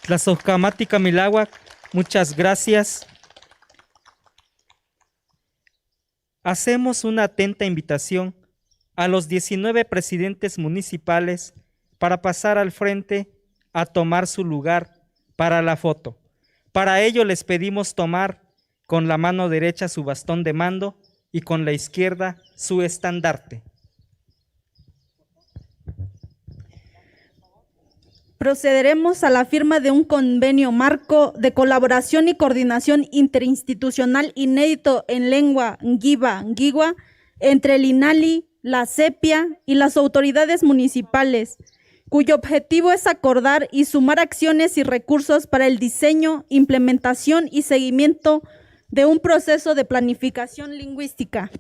Tlazohcamati Miláhuac, muchas gracias. Hacemos una atenta invitación a los 19 presidentes municipales para pasar al frente a tomar su lugar para la foto. Para ello les pedimos tomar con la mano derecha su bastón de mando y con la izquierda su estandarte. Procederemos a la firma de un convenio marco de colaboración y coordinación interinstitucional inédito en lengua Ngiva-Ngiwa entre el INALI, la CEPIA y las autoridades municipales, cuyo objetivo es acordar y sumar acciones y recursos para el diseño, implementación y seguimiento de un proceso de planificación lingüística.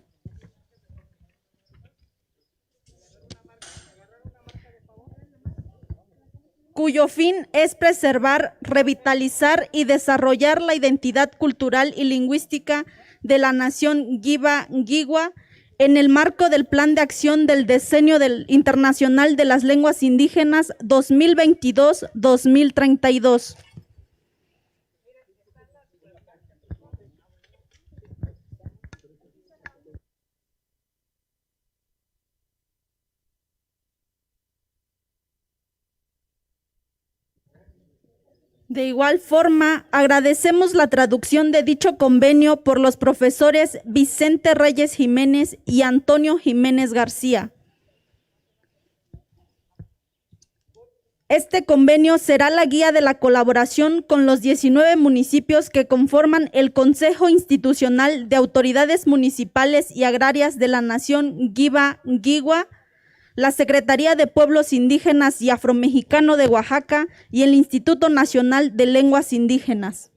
Cuyo fin es preservar, revitalizar y desarrollar la identidad cultural y lingüística de la nación Ngiva-Ngiwa en el marco del Plan de Acción del Decenio Internacional de las Lenguas Indígenas 2022-2032. De igual forma, agradecemos la traducción de dicho convenio por los profesores Vicente Reyes Jiménez y Antonio Jiménez García. Este convenio será la guía de la colaboración con los 19 municipios que conforman el Consejo Institucional de Autoridades Municipales y Agrarias de la Nación Guiba-Guigua, la Secretaría de Pueblos Indígenas y Afromexicano de Oaxaca y el Instituto Nacional de Lenguas Indígenas.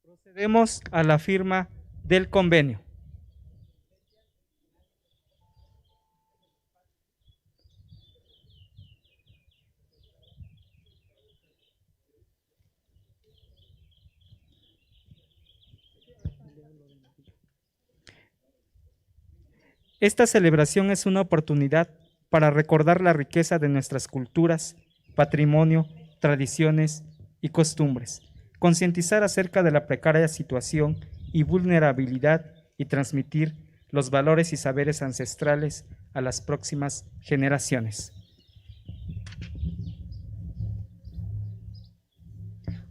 Procedemos a la firma del convenio. Esta celebración es una oportunidad para recordar la riqueza de nuestras culturas, patrimonio, tradiciones y costumbres, concientizar acerca de la precaria situación y vulnerabilidad y transmitir los valores y saberes ancestrales a las próximas generaciones.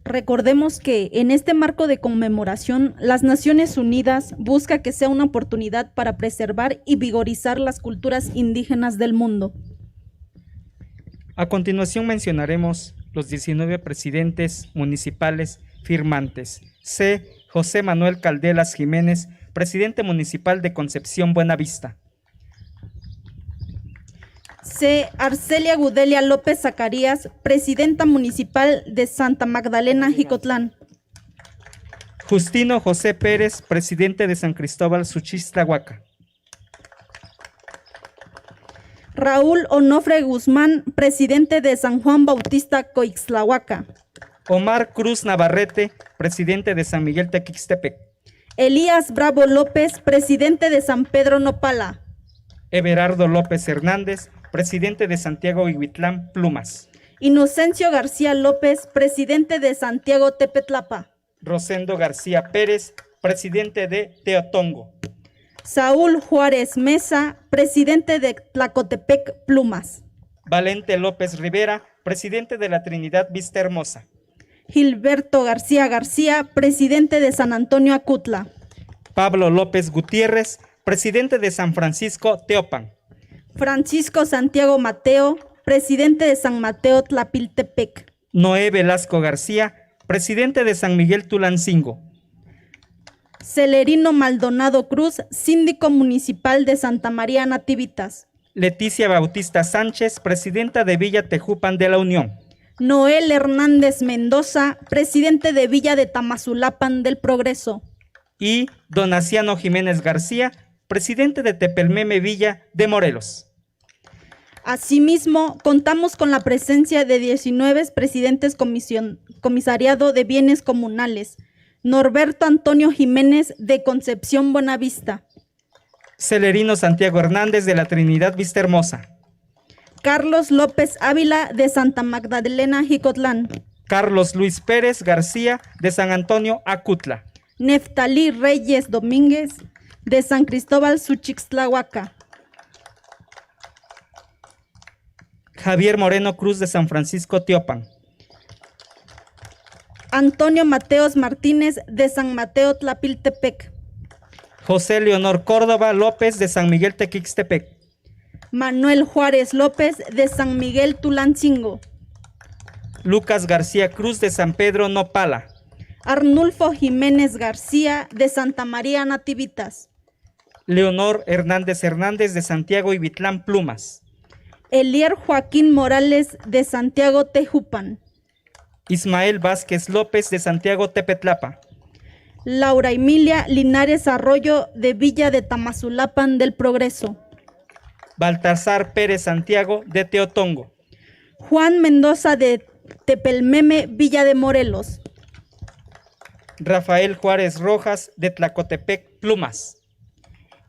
Recordemos que en este marco de conmemoración, las Naciones Unidas busca que sea una oportunidad para preservar y vigorizar las culturas indígenas del mundo. A continuación mencionaremos los 19 presidentes municipales firmantes. C. José Manuel Caldelas Jiménez, presidente municipal de Concepción Buenavista. C. Arcelia Gudelia López Zacarías, presidenta municipal de Santa Magdalena, Jicotlán. Justino José Pérez, presidente de San Cristóbal, Suchixtlahuaca. Raúl Onofre Guzmán, presidente de San Juan Bautista, Coixtlahuaca. Omar Cruz Navarrete, presidente de San Miguel Tequixtepec. Elías Bravo López, presidente de San Pedro Nopala. Everardo López Hernández, presidente de Santiago Iguitlán, Plumas. Inocencio García López, presidente de Santiago Tepetlapa. Rosendo García Pérez, presidente de Teotongo. Saúl Juárez Mesa, presidente de Tlacotepec, Plumas. Valente López Rivera, presidente de la Trinidad Vista Hermosa. Gilberto García García, presidente de San Antonio Acutla. Pablo López Gutiérrez, presidente de San Francisco Teopan. Francisco Santiago Mateo, presidente de San Mateo Tlapiltepec. Noé Velasco García, presidente de San Miguel Tulancingo. Celerino Maldonado Cruz, síndico municipal de Santa María Nativitas. Leticia Bautista Sánchez, presidenta de Villa Tejupan de la Unión. Noel Hernández Mendoza, presidente de Villa de Tamazulapan del Progreso. Y Donaciano Jiménez García, presidente de Tepelmeme Villa de Morelos. Asimismo, contamos con la presencia de 19 presidentes comisariado de bienes comunales. Norberto Antonio Jiménez de Concepción Buenavista. Celerino Santiago Hernández de la Trinidad Vista Hermosa. Carlos López Ávila de Santa Magdalena, Jicotlán. Carlos Luis Pérez García de San Antonio Acutla. Neftalí Reyes Domínguez de San Cristóbal, Suchixtlahuaca. Javier Moreno Cruz de San Francisco Teopan. Antonio Mateos Martínez de San Mateo Tlapiltepec. José Leonor Córdoba López de San Miguel Tequixtepec. Manuel Juárez López de San Miguel Tulancingo. Lucas García Cruz de San Pedro Nopala. Arnulfo Jiménez García de Santa María Nativitas. Leonor Hernández Hernández de Santiago Iguitlán, Plumas. Elier Joaquín Morales de Santiago Tejupan. Ismael Vázquez López de Santiago Tepetlapa. Laura Emilia Linares Arroyo de Villa de Tamazulapan del Progreso. Baltasar Pérez Santiago de Teotongo. Juan Mendoza de Tepelmeme, Villa de Morelos. Rafael Juárez Rojas de Tlacotepec, Plumas.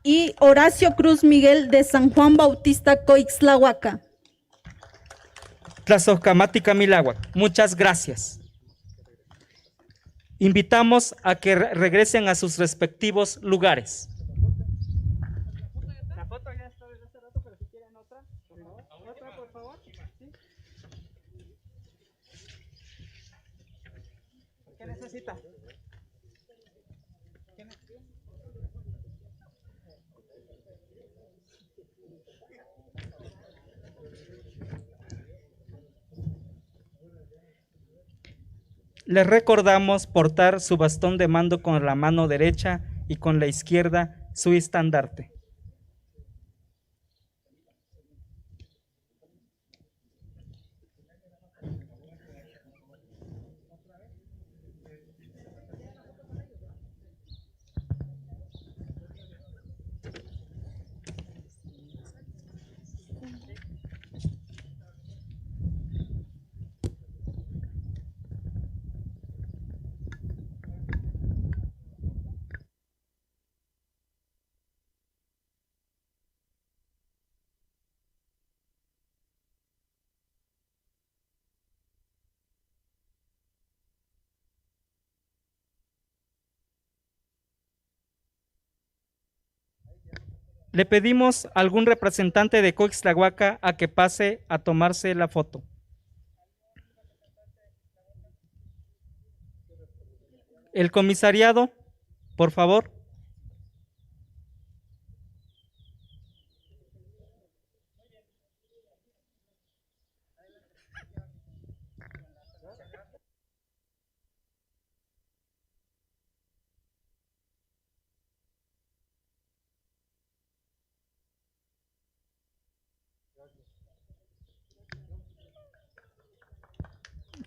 Y Horacio Cruz Miguel de San Juan Bautista, Coixtlahuaca. Tlazocamati Camiláhuac, muchas gracias. Invitamos a que regresen a sus respectivos lugares. La foto ya está desde hace rato, pero si quieren otra, por favor. ¿Sí? ¿Qué necesita? Les recordamos portar su bastón de mando con la mano derecha y con la izquierda su estandarte. Le pedimos a algún representante de Coixtlahuaca a que pase a tomarse la foto. El comisariado, por favor.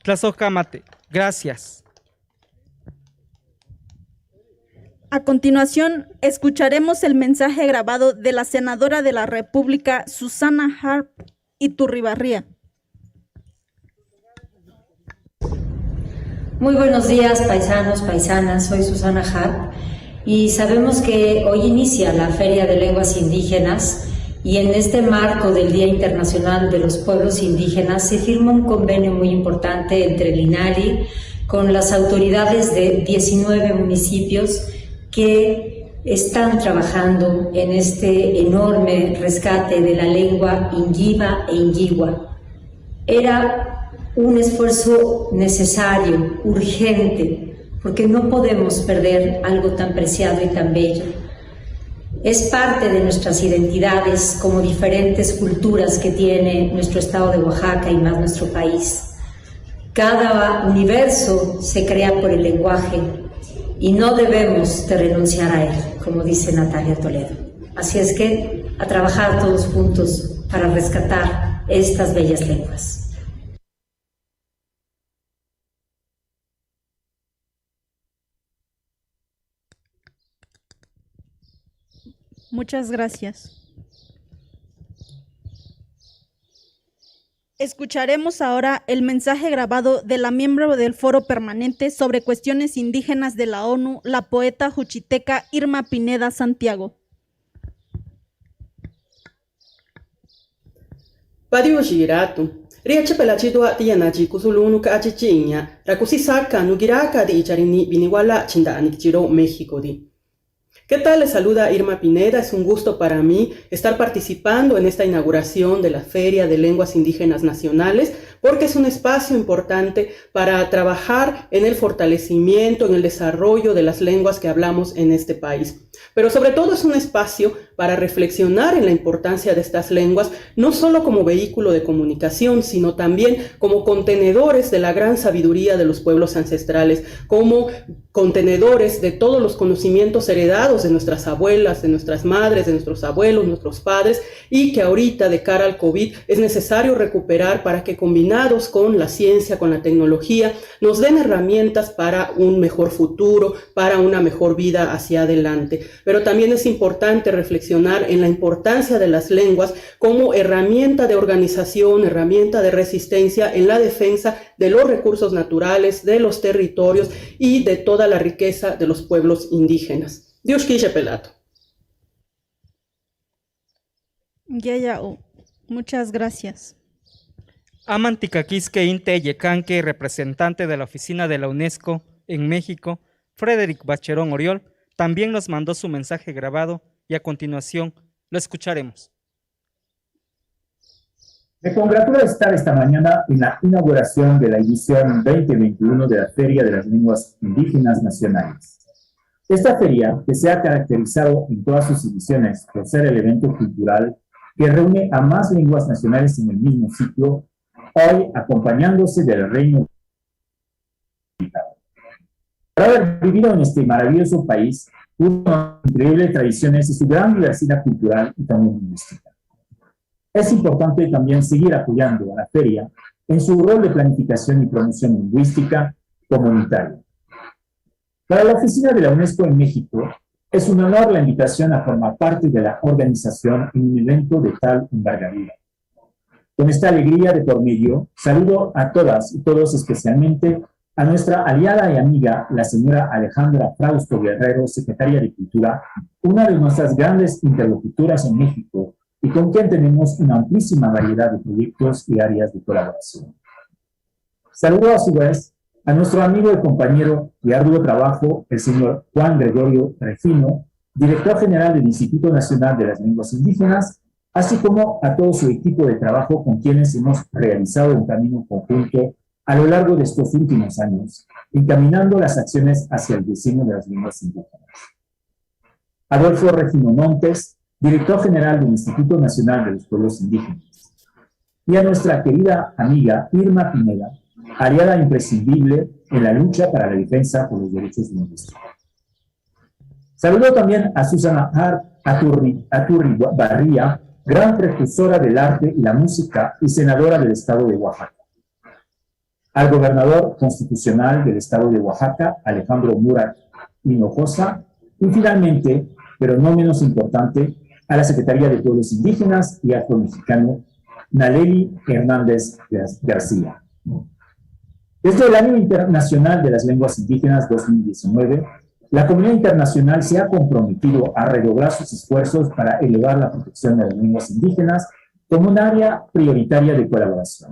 Tlazocamate, gracias. A continuación, escucharemos el mensaje grabado de la senadora de la República, Susana Harp Iturribarría. Muy buenos días, paisanos, paisanas. Soy Susana Harp y sabemos que hoy inicia la Feria de Lenguas Indígenas y en este marco del Día Internacional de los Pueblos Indígenas se firma un convenio muy importante entre el INALI con las autoridades de 19 municipios que están trabajando en este enorme rescate de la lengua ingiba e ingigua. Era un esfuerzo necesario, urgente, porque no podemos perder algo tan preciado y tan bello. Es parte de nuestras identidades como diferentes culturas que tiene nuestro estado de Oaxaca y más nuestro país. Cada universo se crea por el lenguaje y no debemos de renunciar a él, como dice Natalia Toledo. Así es que a trabajar todos juntos para rescatar estas bellas lenguas. Muchas gracias. Escucharemos ahora el mensaje grabado de la miembro del Foro Permanente sobre Cuestiones Indígenas de la ONU, la poeta juchiteca Irma Pineda Santiago. Padio Giratu, Riache Pelachitua Tianachi Kusulunu Kachichiña, Rakusisaka Nugiraka di Icharini Biniwala Chindanik Chiro, México di. ¿Qué tal? Les saluda Irma Pineda. Es un gusto para mí estar participando en esta inauguración de la Feria de Lenguas Indígenas Nacionales, porque es un espacio importante para trabajar en el fortalecimiento, en el desarrollo de las lenguas que hablamos en este país. Pero sobre todo es un espacio para reflexionar en la importancia de estas lenguas, no solo como vehículo de comunicación, sino también como contenedores de la gran sabiduría de los pueblos ancestrales, como contenedores de todos los conocimientos heredados de nuestras abuelas, de nuestras madres, de nuestros abuelos, nuestros padres, y que ahorita de cara al COVID es necesario recuperar para que combinados con la ciencia, con la tecnología, nos den herramientas para un mejor futuro, para una mejor vida hacia adelante. Pero también es importante reflexionar en la importancia de las lenguas como herramienta de organización, herramienta de resistencia en la defensa de los recursos naturales, de los territorios y de toda la riqueza de los pueblos indígenas. Dios quiche pelato. Yayao, muchas gracias. Amanticaquisque Inte Yecanque, representante de la oficina de la UNESCO en México, Frederick Bacherón Oriol, también nos mandó su mensaje grabado y a continuación lo escucharemos. Me congratula estar esta mañana en la inauguración de la edición 2021 de la Feria de las Lenguas Indígenas Nacionales. Esta feria, que se ha caracterizado en todas sus ediciones por ser el evento cultural que reúne a más lenguas nacionales en el mismo sitio, hoy acompañándose del Reino Unido. Para haber vivido en este maravilloso país, una increíble tradiciones y su gran diversidad cultural y también lingüística. Es importante también seguir apoyando a la feria en su rol de planificación y promoción lingüística comunitaria. Para la oficina de la UNESCO en México, es un honor la invitación a formar parte de la organización en un evento de tal envergadura. Con esta alegría de por medio, saludo a todas y todos, especialmente a nuestra aliada y amiga, la señora Alejandra Frausto Guerrero, secretaria de Cultura, una de nuestras grandes interlocutoras en México y con quien tenemos una amplísima variedad de proyectos y áreas de colaboración. Saludo a su vez a nuestro amigo y compañero de arduo trabajo, el señor Juan Gregorio Refino, director general del Instituto Nacional de las Lenguas Indígenas, así como a todo su equipo de trabajo con quienes hemos realizado un camino conjunto a lo largo de estos últimos años, encaminando las acciones hacia el diseño de las lenguas indígenas. Adolfo Regino Montes, director general del Instituto Nacional de los Pueblos Indígenas. Y a nuestra querida amiga Irma Pineda, aliada imprescindible en la lucha para la defensa por los derechos lingüísticos. Saludo también a Susana Aturri Barría, gran precursora del arte y la música y senadora del estado de Oaxaca. Al gobernador constitucional del estado de Oaxaca, Alejandro Murat Hinojosa, y finalmente, pero no menos importante, a la Secretaría de Pueblos Indígenas y Afro-Mexicano, Naleli Hernández García. Desde el Año Internacional de las Lenguas Indígenas 2019, la comunidad internacional se ha comprometido a redoblar sus esfuerzos para elevar la protección de las lenguas indígenas como un área prioritaria de colaboración.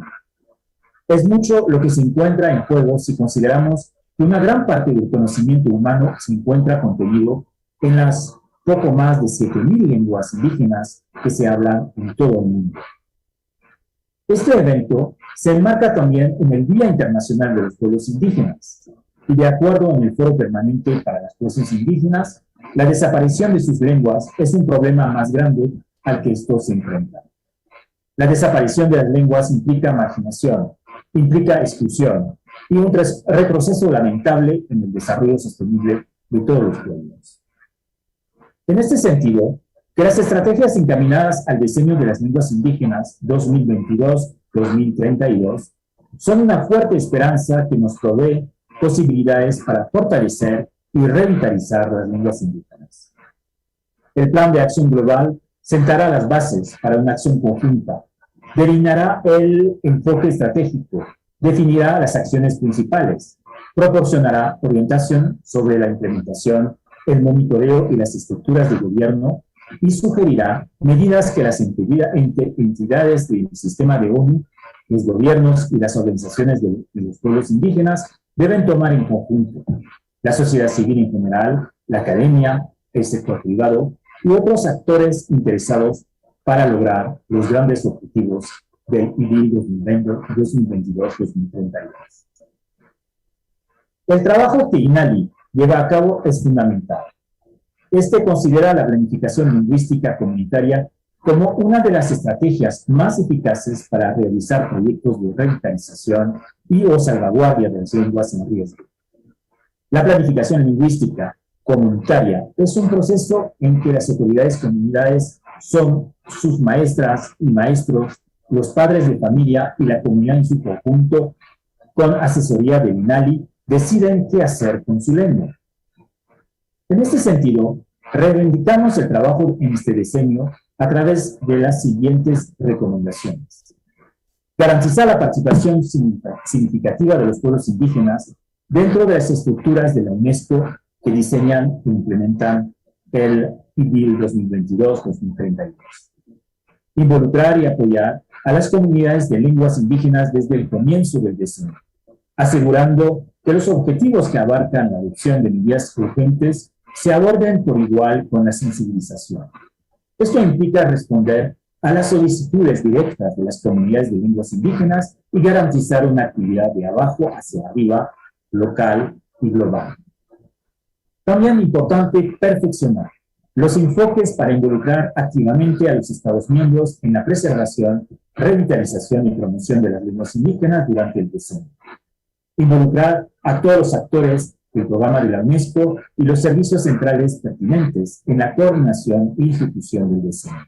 Es mucho lo que se encuentra en juego si consideramos que una gran parte del conocimiento humano se encuentra contenido en las poco más de 7,000 lenguas indígenas que se hablan en todo el mundo. Este evento se enmarca también en el Día Internacional de los Pueblos Indígenas, y de acuerdo en el Foro Permanente para las Pueblos Indígenas, la desaparición de sus lenguas es un problema más grande al que estos se enfrentan. La desaparición de las lenguas implica marginación, implica exclusión y un retroceso lamentable en el desarrollo sostenible de todos los pueblos. En este sentido, que las estrategias encaminadas al diseño de las lenguas indígenas 2022-2032 son una fuerte esperanza que nos provee posibilidades para fortalecer y revitalizar las lenguas indígenas. El Plan de Acción Global sentará las bases para una acción conjunta, delineará el enfoque estratégico, definirá las acciones principales, proporcionará orientación sobre la implementación, el monitoreo y las estructuras de gobierno y sugerirá medidas que las entidades del sistema de ONU, los gobiernos y las organizaciones de los pueblos indígenas deben tomar en conjunto, la sociedad civil en general, la academia, el sector privado y otros actores interesados para lograr los grandes objetivos del IDIL 2022-2032. El trabajo que INALI lleva a cabo es fundamental. Este considera la planificación lingüística comunitaria como una de las estrategias más eficaces para realizar proyectos de revitalización y o salvaguardia de las lenguas en riesgo. La planificación lingüística comunitaria es un proceso en que las autoridades comunidades son sus maestras y maestros, los padres de familia y la comunidad en su conjunto, con asesoría del INALI, deciden qué hacer con su lengua. En este sentido, reivindicamos el trabajo en este diseño a través de las siguientes recomendaciones. Garantizar la participación significativa de los pueblos indígenas dentro de las estructuras de la UNESCO que diseñan e implementan el IDIL 2022-2032. Involucrar y apoyar a las comunidades de lenguas indígenas desde el comienzo del diseño, asegurando que los objetivos que abarcan la adopción de medidas urgentes se aborden por igual con la sensibilización. Esto implica responder a las solicitudes directas de las comunidades de lenguas indígenas y garantizar una actividad de abajo hacia arriba, local y global. También es importante perfeccionar los enfoques para involucrar activamente a los Estados miembros en la preservación, revitalización y promoción de las lenguas indígenas durante el diseño. Involucrar a todos los actores del programa de la UNESCO y los servicios centrales pertinentes en la coordinación e ejecución del diseño.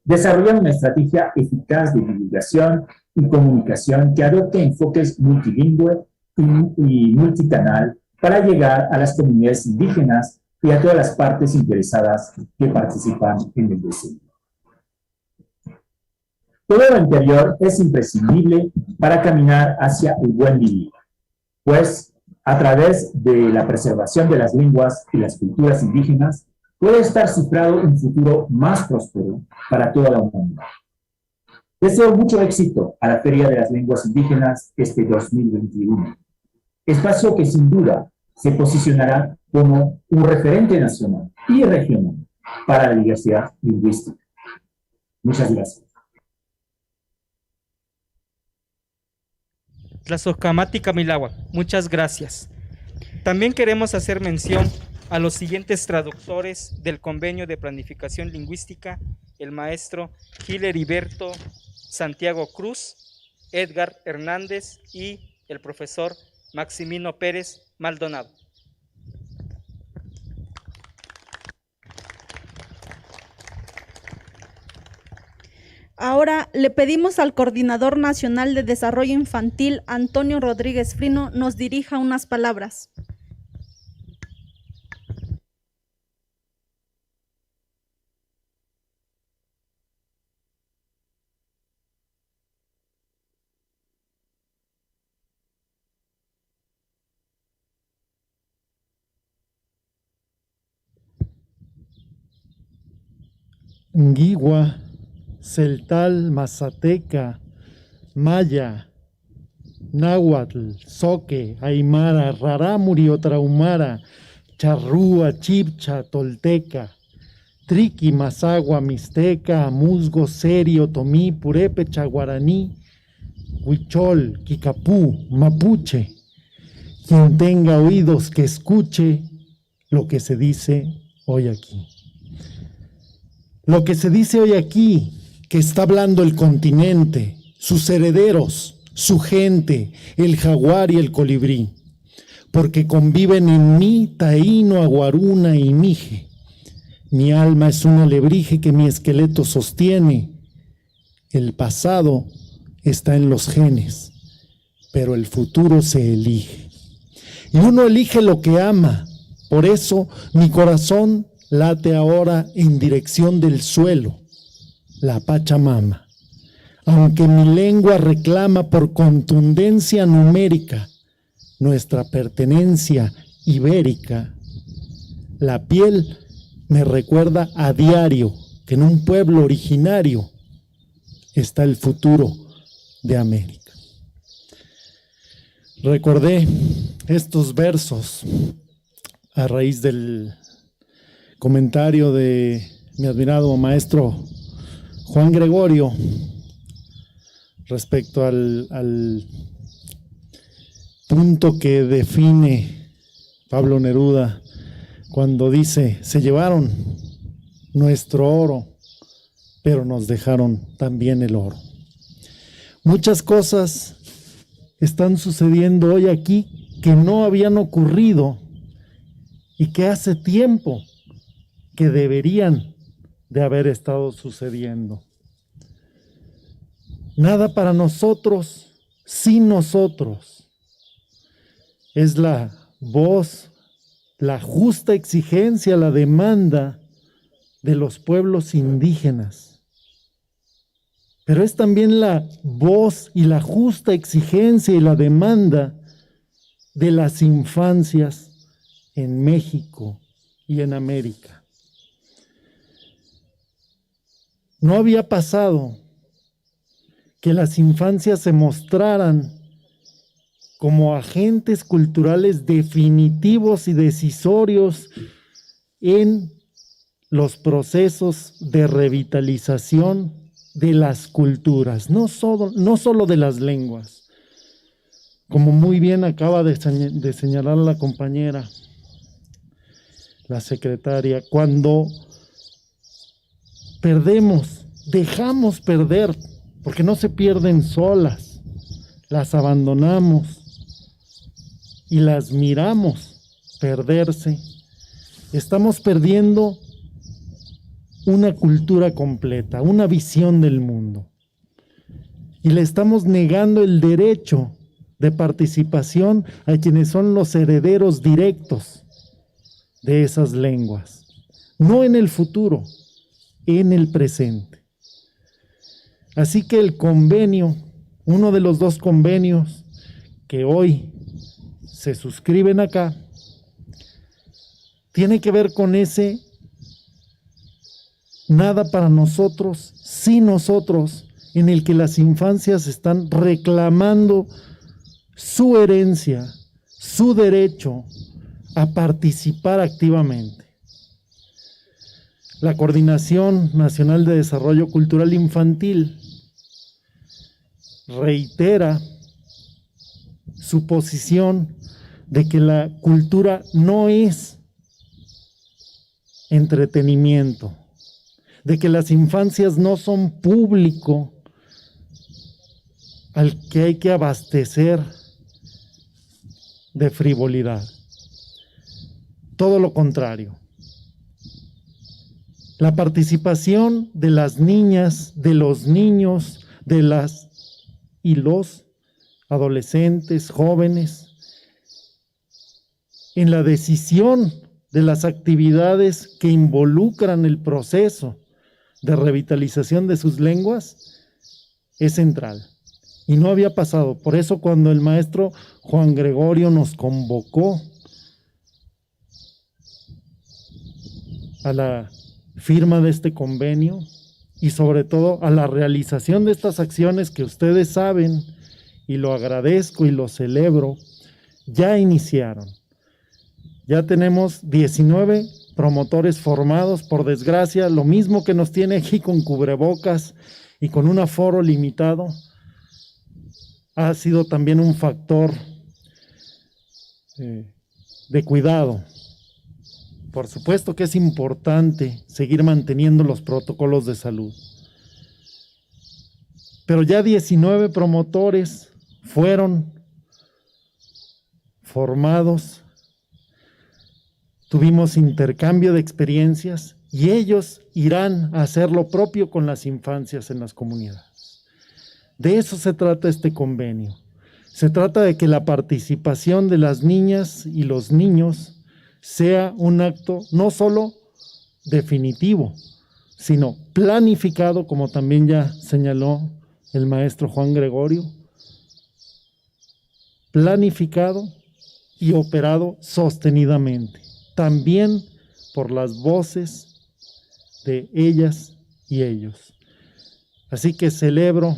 Desarrollar una estrategia eficaz de divulgación y comunicación que adopte enfoques multilingüe y multicanal para llegar a las comunidades indígenas y a todas las partes interesadas que participan en el diseño. Todo lo anterior es imprescindible para caminar hacia el buen vivir, pues a través de la preservación de las lenguas y las culturas indígenas puede estar cifrado un futuro más próspero para toda la humanidad. Deseo mucho éxito a la Feria de las Lenguas Indígenas este 2021, espacio que sin duda se posicionará como un referente nacional y regional para la diversidad lingüística. Muchas gracias. Tlazocamati Camiláhuac, muchas gracias. También queremos hacer mención a los siguientes traductores del Convenio de Planificación Lingüística, el maestro Gil Heriberto Santiago Cruz, Edgar Hernández y el profesor Maximino Pérez Maldonado. Ahora le pedimos al Coordinador Nacional de Desarrollo Infantil, Antonio Rodríguez Frino, nos dirija unas palabras. Nguigua, Celtal, Mazateca, Maya, Náhuatl, Zoque, Aymara, Rarámuri o Traumara, Charrúa, Chibcha, Tolteca, Triqui, Mazagua, Mixteca, Musgo, Serio, Tomí, Purépecha, Guaraní, Huichol, Kikapú, Mapuche. Quien tenga oídos que escuche lo que se dice hoy aquí. Lo que se dice hoy aquí, que está hablando el continente, sus herederos, su gente, el jaguar y el colibrí, porque conviven en mí, taíno, aguaruna y mije. Mi alma es un alebrije que mi esqueleto sostiene. El pasado está en los genes, pero el futuro se elige. Y uno elige lo que ama, por eso mi corazón late ahora en dirección del suelo, la Pachamama. Aunque mi lengua reclama por contundencia numérica nuestra pertenencia ibérica, la piel me recuerda a diario que en un pueblo originario está el futuro de América. Recordé estos versos a raíz del comentario de mi admirado maestro Juan Gregorio respecto al punto que define Pablo Neruda cuando dice: se llevaron nuestro oro, pero nos dejaron también el oro. Muchas cosas están sucediendo hoy aquí que no habían ocurrido y que hace tiempo que deberían de haber estado sucediendo. Nada para nosotros sin nosotros. Es la voz, la justa exigencia, la demanda de los pueblos indígenas. Pero es también la voz y la justa exigencia y la demanda de las infancias en México y en América. No había pasado que las infancias se mostraran como agentes culturales definitivos y decisorios en los procesos de revitalización de las culturas, no solo de las lenguas. Como muy bien acaba de señalar la compañera, la secretaria, cuando perdemos, dejamos perder, porque no se pierden solas, las abandonamos y las miramos perderse, estamos perdiendo una cultura completa, una visión del mundo. Y le estamos negando el derecho de participación a quienes son los herederos directos de esas lenguas. No en el futuro, en el presente. Así que el convenio, uno de los dos convenios que hoy se suscriben acá, tiene que ver con ese nada para nosotros, sin nosotros, en el que las infancias están reclamando su herencia, su derecho a participar activamente. La Coordinación Nacional de Desarrollo Cultural Infantil reitera su posición de que la cultura no es entretenimiento, de que las infancias no son público al que hay que abastecer de frivolidad. Todo lo contrario. La participación de las niñas, de los niños, de las y los adolescentes, jóvenes, en la decisión de las actividades que involucran el proceso de revitalización de sus lenguas es central. Y no había pasado. Por eso cuando el maestro Juan Gregorio nos convocó a la firma de este convenio y sobre todo a la realización de estas acciones que ustedes saben, y lo agradezco y lo celebro, ya iniciaron. Ya tenemos 19 promotores formados, por desgracia, lo mismo que nos tiene aquí con cubrebocas y con un aforo limitado, ha sido también un factor de cuidado. Por supuesto que es importante seguir manteniendo los protocolos de salud. Pero ya 19 promotores fueron formados, tuvimos intercambio de experiencias y ellos irán a hacer lo propio con las infancias en las comunidades. De eso se trata este convenio. Se trata de que la participación de las niñas y los niños sea un acto no solo definitivo, sino planificado, como también ya señaló el maestro Juan Gregorio, planificado y operado sostenidamente, también por las voces de ellas y ellos. Así que celebro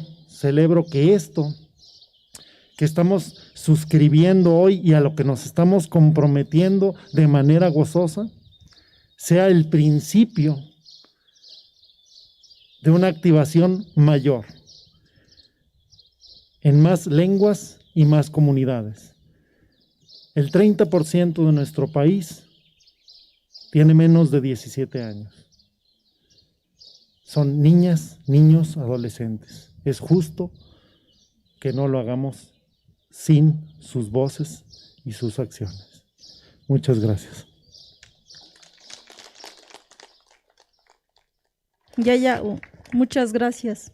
que esto que estamos suscribiendo hoy y a lo que nos estamos comprometiendo de manera gozosa, sea el principio de una activación mayor. en más lenguas y más comunidades. El 30% de nuestro país tiene menos de 17 años. Son niñas, niños, adolescentes. Es justo que no lo hagamos sin sus voces y sus acciones. Muchas gracias. Yayau, muchas gracias.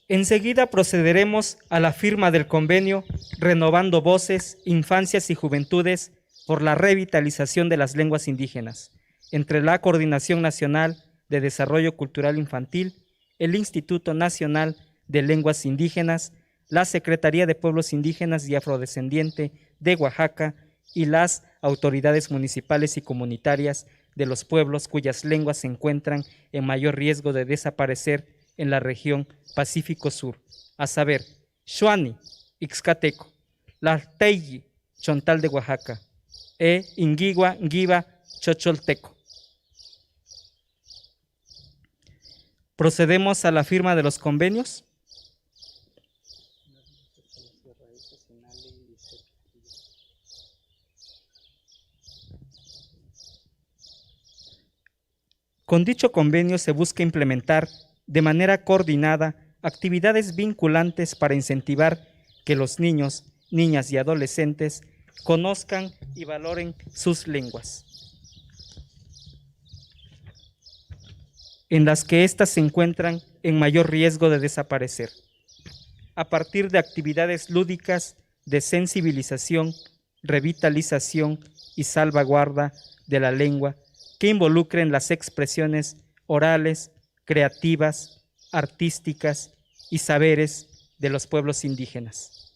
Enseguida procederemos a la firma del convenio Renovando Voces, Infancias y Juventudes por la Revitalización de las Lenguas Indígenas, entre la Coordinación Nacional de Desarrollo Cultural Infantil, el Instituto Nacional de Lenguas Indígenas, la Secretaría de Pueblos Indígenas y Afrodescendiente de Oaxaca y las autoridades municipales y comunitarias de los pueblos cuyas lenguas se encuentran en mayor riesgo de desaparecer en la región Pacífico Sur, a saber, Xuani, Ixcateco, Tlalteyi, Chontal de Oaxaca, Inguigua, Ngiva, Chocholteco. Procedemos a la firma de los convenios. Con dicho convenio se busca implementar de manera coordinada actividades vinculantes para incentivar que los niños, niñas y adolescentes conozcan y valoren sus lenguas, en las que éstas se encuentran en mayor riesgo de desaparecer, a partir de actividades lúdicas de sensibilización, revitalización y salvaguarda de la lengua que involucren las expresiones orales, creativas, artísticas y saberes de los pueblos indígenas.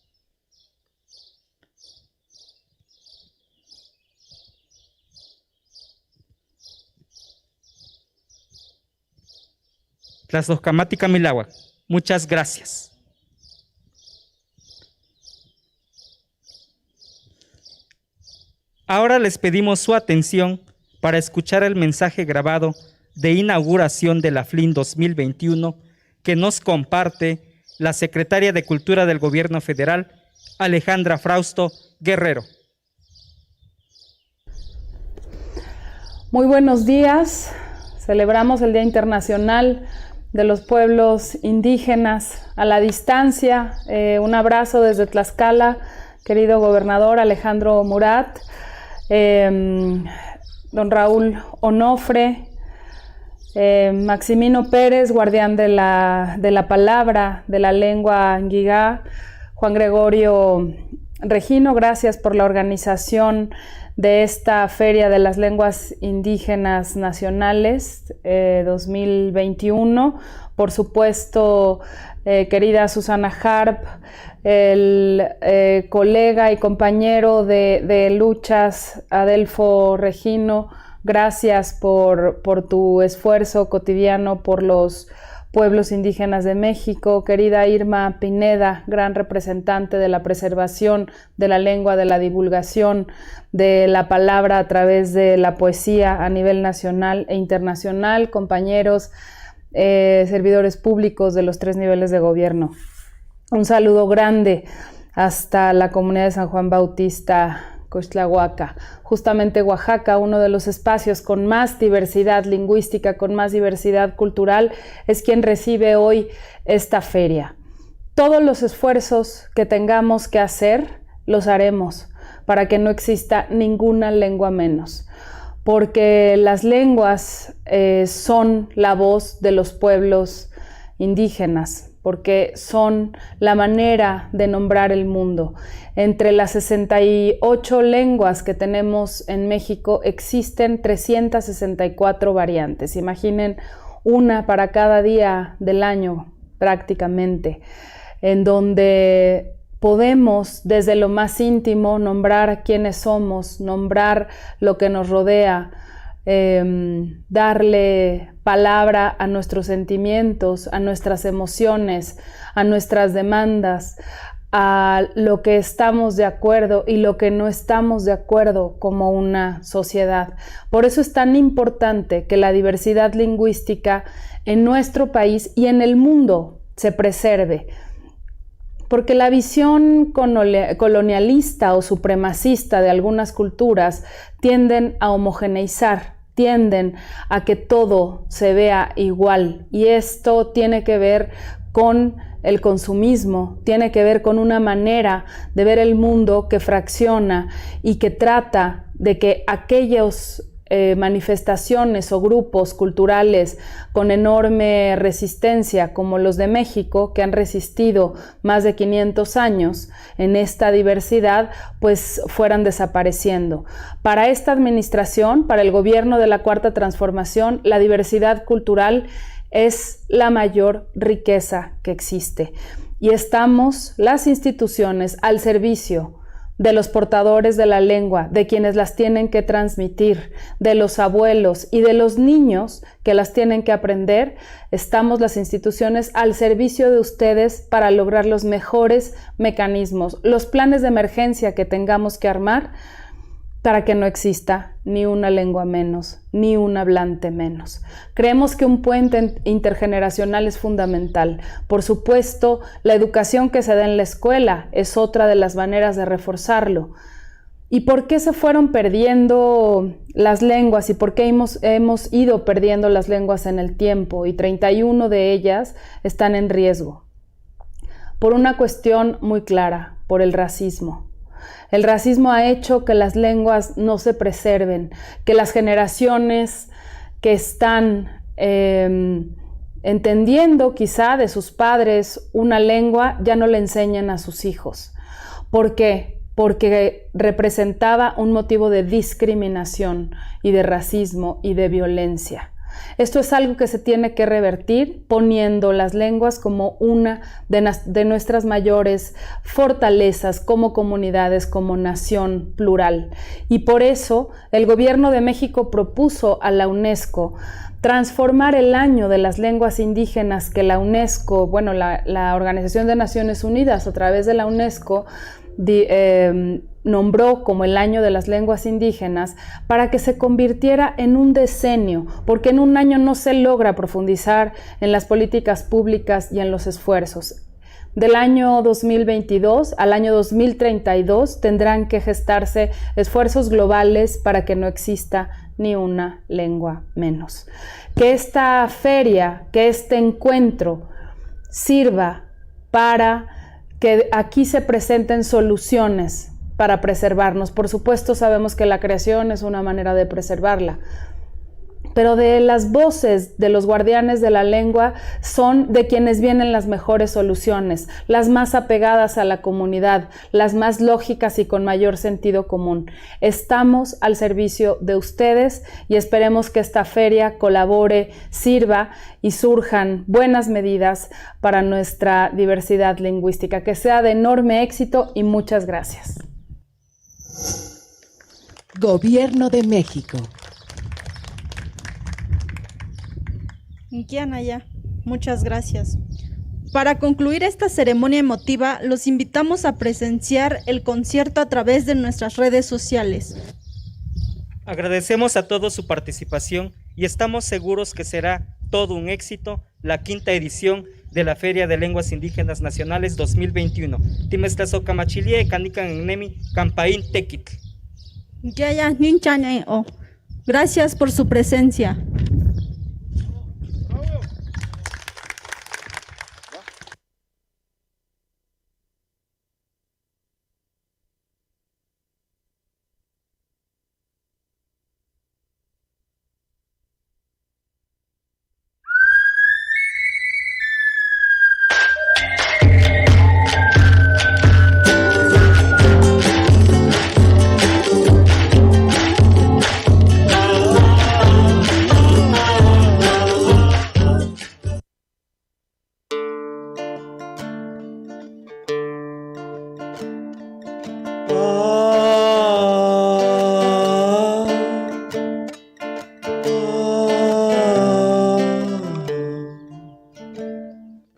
Tlaxocamatica Milagua, muchas gracias. Ahora les pedimos su atención para escuchar el mensaje grabado de inauguración de la FLIN 2021 que nos comparte la Secretaria de Cultura del Gobierno Federal, Alejandra Frausto Guerrero. Muy buenos días. Celebramos el Día Internacional de los Pueblos Indígenas a la distancia. Un abrazo desde Tlaxcala, querido gobernador Alejandro Murat, don Raúl Onofre, Maximino Pérez, guardián de la palabra, de la lengua Nguigá, Juan Gregorio Regino, gracias por la organización de esta Feria de las Lenguas Indígenas Nacionales 2021. Por supuesto, querida Susana Harp, el colega y compañero de luchas Adelfo Regino, gracias por tu esfuerzo cotidiano por los pueblos indígenas de México. Querida Irma Pineda, gran representante de la preservación de la lengua, de la divulgación de la palabra a través de la poesía a nivel nacional e internacional. Compañeros, servidores públicos de los 3 niveles de gobierno. Un saludo grande hasta la comunidad de San Juan Bautista, Coixtlahuaca. Justamente Oaxaca, uno de los espacios con más diversidad lingüística, con más diversidad cultural, es quien recibe hoy esta feria. Todos los esfuerzos que tengamos que hacer, los haremos para que no exista ninguna lengua menos, porque las lenguas son la voz de los pueblos indígenas, porque son la manera de nombrar el mundo. Entre las 68 lenguas que tenemos en México existen 364 variantes. Imaginen, una para cada día del año prácticamente, en donde podemos desde lo más íntimo nombrar quiénes somos, nombrar lo que nos rodea, darle palabra a nuestros sentimientos, a nuestras emociones, a nuestras demandas, a lo que estamos de acuerdo y lo que no estamos de acuerdo como una sociedad. Por eso es tan importante que la diversidad lingüística en nuestro país y en el mundo se preserve, porque la visión colonialista o supremacista de algunas culturas tienden a homogeneizar, tienden a que todo se vea igual, y esto tiene que ver con el consumismo, tiene que ver con una manera de ver el mundo que fracciona y que trata de que aquellos manifestaciones o grupos culturales con enorme resistencia como los de México, que han resistido más de 500 años en esta diversidad, pues fueran desapareciendo. Para esta administración, para el gobierno de la Cuarta Transformación, la diversidad cultural es la mayor riqueza que existe, y estamos las instituciones al servicio de los portadores de la lengua, de quienes las tienen que transmitir, de los abuelos y de los niños que las tienen que aprender. Estamos las instituciones al servicio de ustedes para lograr los mejores mecanismos, los planes de emergencia que tengamos que armar para que no exista ni una lengua menos, ni un hablante menos. Creemos que un puente intergeneracional es fundamental. Por supuesto, la educación que se da en la escuela es otra de las maneras de reforzarlo. ¿Y por qué se fueron perdiendo las lenguas y por qué hemos ido perdiendo las lenguas en el tiempo? Y 31 de ellas están en riesgo. Por una cuestión muy clara, por el racismo. El racismo ha hecho que las lenguas no se preserven, que las generaciones que están entendiendo quizá de sus padres una lengua ya no le enseñan a sus hijos. ¿Por qué? Porque representaba un motivo de discriminación y de racismo y de violencia. Esto es algo que se tiene que revertir poniendo las lenguas como una de nuestras mayores fortalezas como comunidades, como nación plural. Y por eso el Gobierno de México propuso a la UNESCO transformar el año de las lenguas indígenas que la UNESCO, bueno, la Organización de Naciones Unidas a través de la UNESCO nombró como el año de las lenguas indígenas, para que se convirtiera en un decenio, porque en un año no se logra profundizar en las políticas públicas y en los esfuerzos. Del año 2022 al año 2032 tendrán que gestarse esfuerzos globales para que no exista ni una lengua menos. Que esta feria, que este encuentro sirva para que aquí se presenten soluciones para preservarnos. Por supuesto, sabemos que la creación es una manera de preservarla, pero de las voces de los guardianes de la lengua son de quienes vienen las mejores soluciones, las más apegadas a la comunidad, las más lógicas y con mayor sentido común. Estamos al servicio de ustedes y esperemos que esta feria colabore, sirva y surjan buenas medidas para nuestra diversidad lingüística. Que sea de enorme éxito y muchas gracias. Gobierno de México. Naya, muchas gracias. Para concluir esta ceremonia emotiva, los invitamos a presenciar el concierto a través de nuestras redes sociales. Agradecemos a todos su participación y estamos seguros que será todo un éxito la quinta edición de la Feria de Lenguas Indígenas Nacionales 2021. Timestlazo Camachilie, Canican Ennemi, Campaín Tequitl. Gracias por su presencia.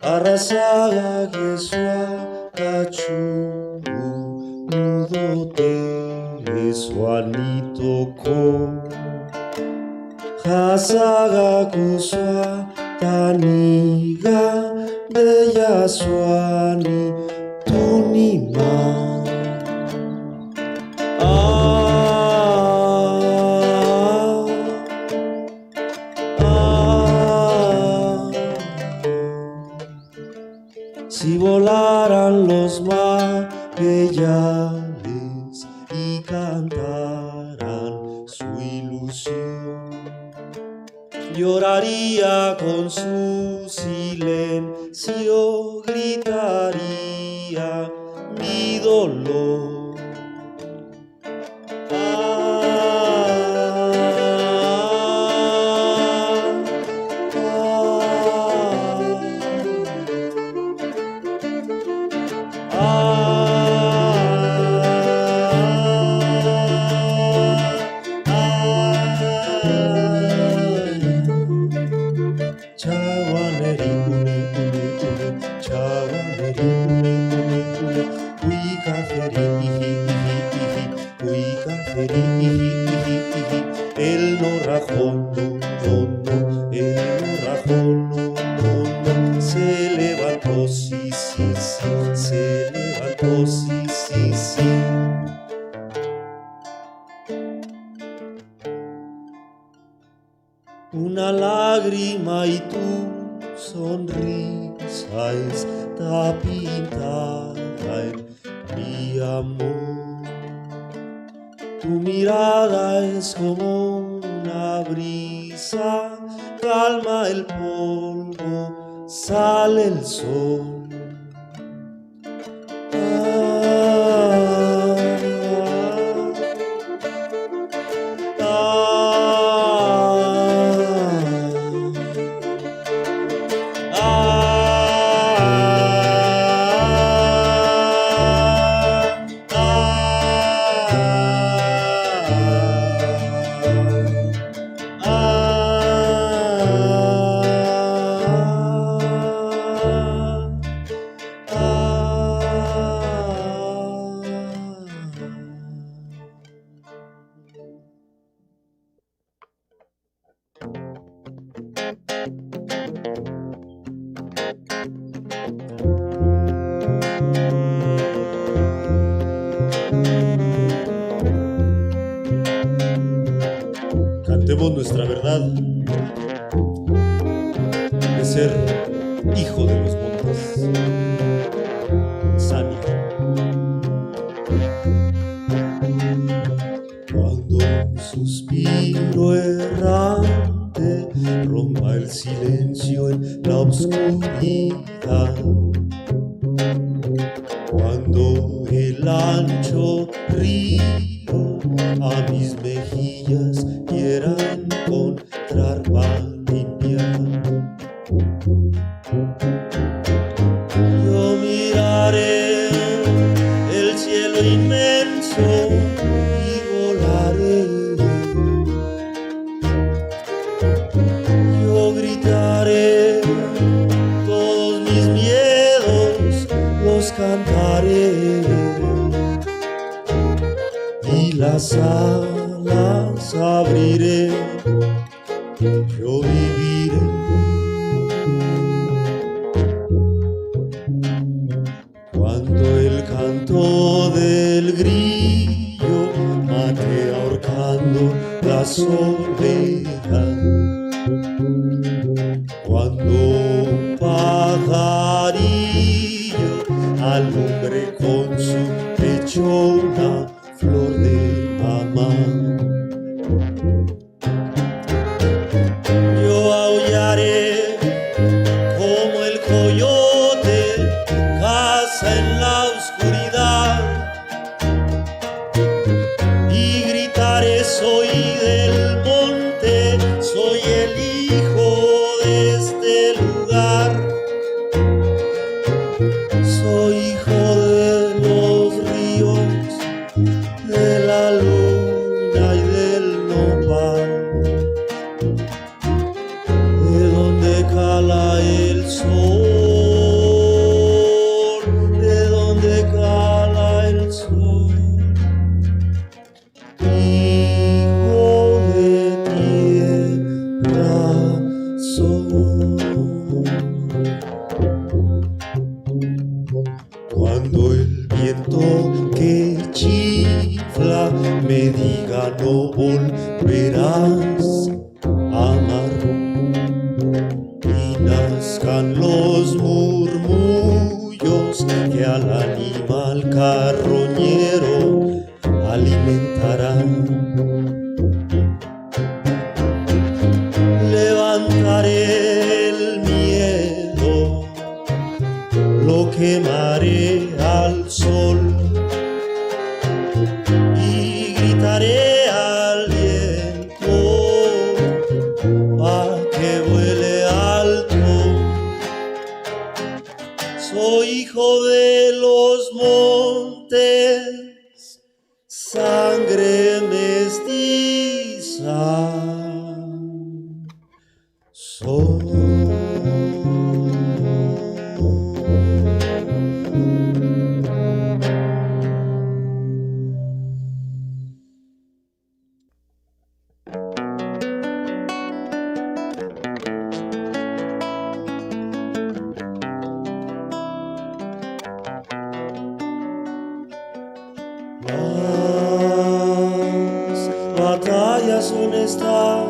Arrasaga Gesua Kachu Hasaga kuswa taniga de yaswani tunima. Si volaran los magueyales y cantaran su ilusión, lloraría con su silencio, gritaría mi dolor. El no rajón, el no rajón, se levantó, sí, sí, sí, se levantó, sí, sí, sí. Una lágrima y tu sonrisa está pintada en mi amor. Tu mirada es como una brisa, calma el polvo, sale el sol. Cantemos nuestra verdad de ser hijo de los montes. Sani. Cuando un suspiro errante rompa el silencio en la oscuridad, cuando el ancho río a mis mejillas quiera encontrar limpiar, yo miraré el cielo inmenso y volaré. Yo gritaré todos mis miedos, los cantaré. Y las alas abriré, yo viviré. Cuando el canto del grillo mate ahorcando la soledad, cuando un pajarillo alumbre con su pecho una flor de mamá, yo aullaré como el coyote, caza en la oscuridad, y gritaré: soy del monte, soy el hijo de este lugar, soy hijo de los ríos, verás amar y nazcan los murmullos que al animal carroñero alimentarán. Levantaré el miedo, lo quemaré al sol y gritaré al viento pa' que vuele alto. Soy hijo de los montes, sangre mestiza. Las batallas honestas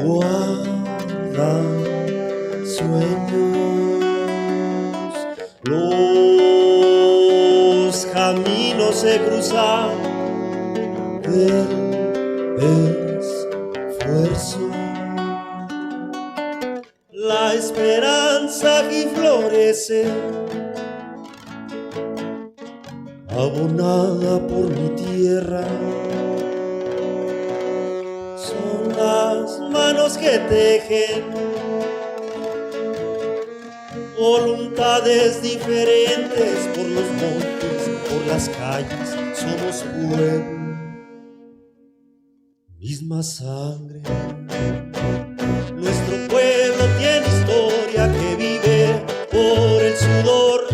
guardan sueños, los caminos se cruzan del esfuerzo, la esperanza que florece, abonada por mi tierra. Son las manos que tejen voluntades diferentes por los montes, por las calles. Somos pueblo, misma sangre. Nuestro pueblo tiene historia que vive por el sudor.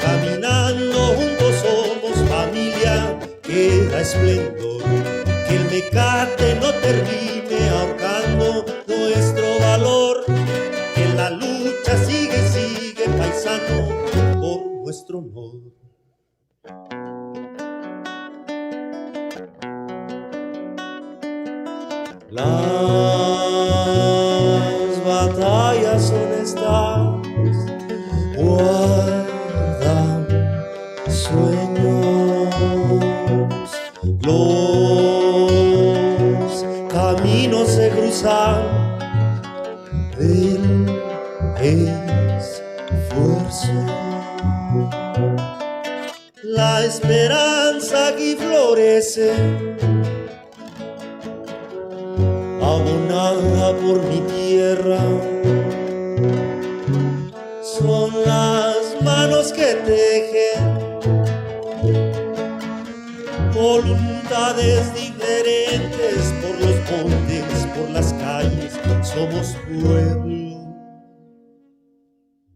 Caminando juntos somos familia que da esplendor. Que el mecate no termine ahorcando nuestro valor. Que la lucha sigue y sigue, paisano, por nuestro honor. Las batallas honestas guardan sueños, los caminos se cruzan del esfuerzo, la esperanza que florece, abonada por mi tierra. Son las manos que tejen voluntades diferentes por los montes, por las calles. Somos pueblo,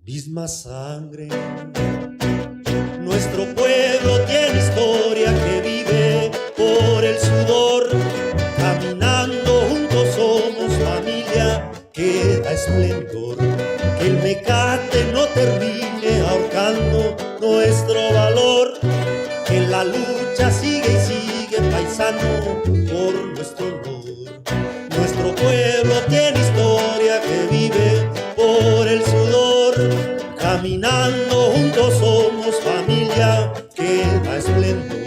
misma sangre. Nuestro pueblo tiene historia que vive por el sudor. Caminando juntos somos familia que da esplendor. Que el mecate no termine ahorcando nuestro valor. Que la lucha sigue y sigue, paisano, por nuestro honor. Nuestro pueblo tiene historia que vive por el sudor. Caminando juntos somos familia que da esplendor.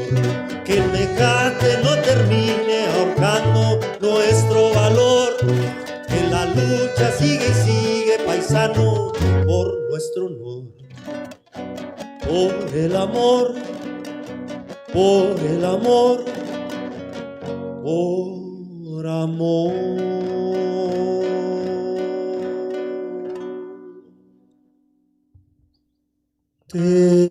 Que el mecate no termine ahorcando nuestro valor. Que la lucha sigue y sigue, paisano, por nuestro honor. Por el amor, por el amor, por amor. Te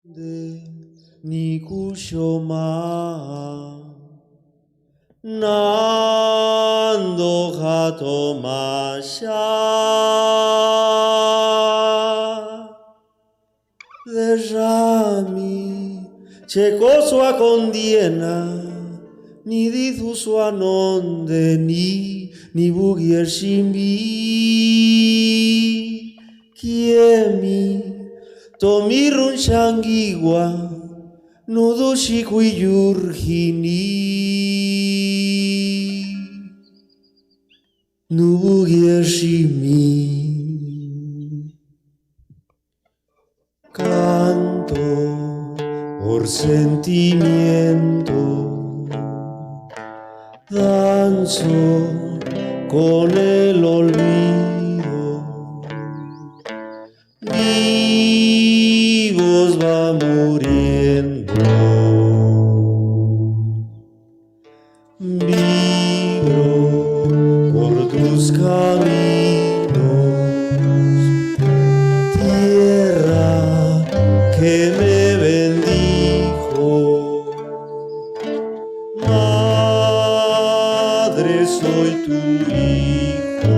de Nikushoma Nando Hatomasha derrami checoso a condiena ni didu su anonde ni bugier shimbi kiemi tomirun shangigua nudushi kuyurgini nubugier shimi canto por sentimiento, danzo con el olvido, vivos va muriendo, vibro por tus caminos, tierra que me bendijo, madre soy tu hijo.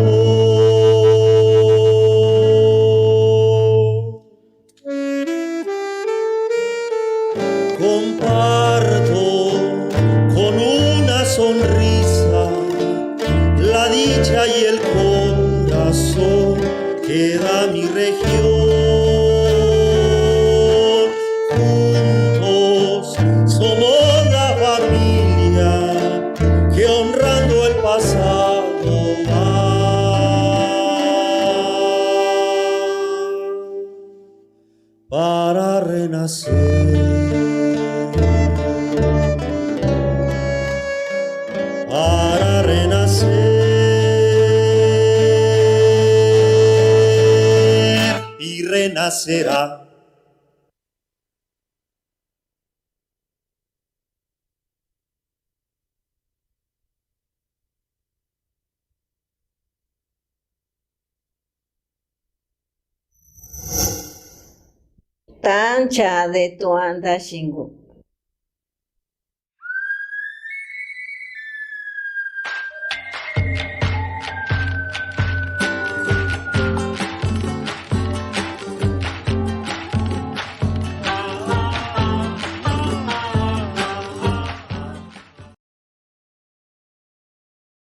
Comparto con una sonrisa la dicha y el corazón que da mi región. Somos la familia que honrando el pasado va para renacer, para renacer y renacerá. Tancha de Tuanda Shingu.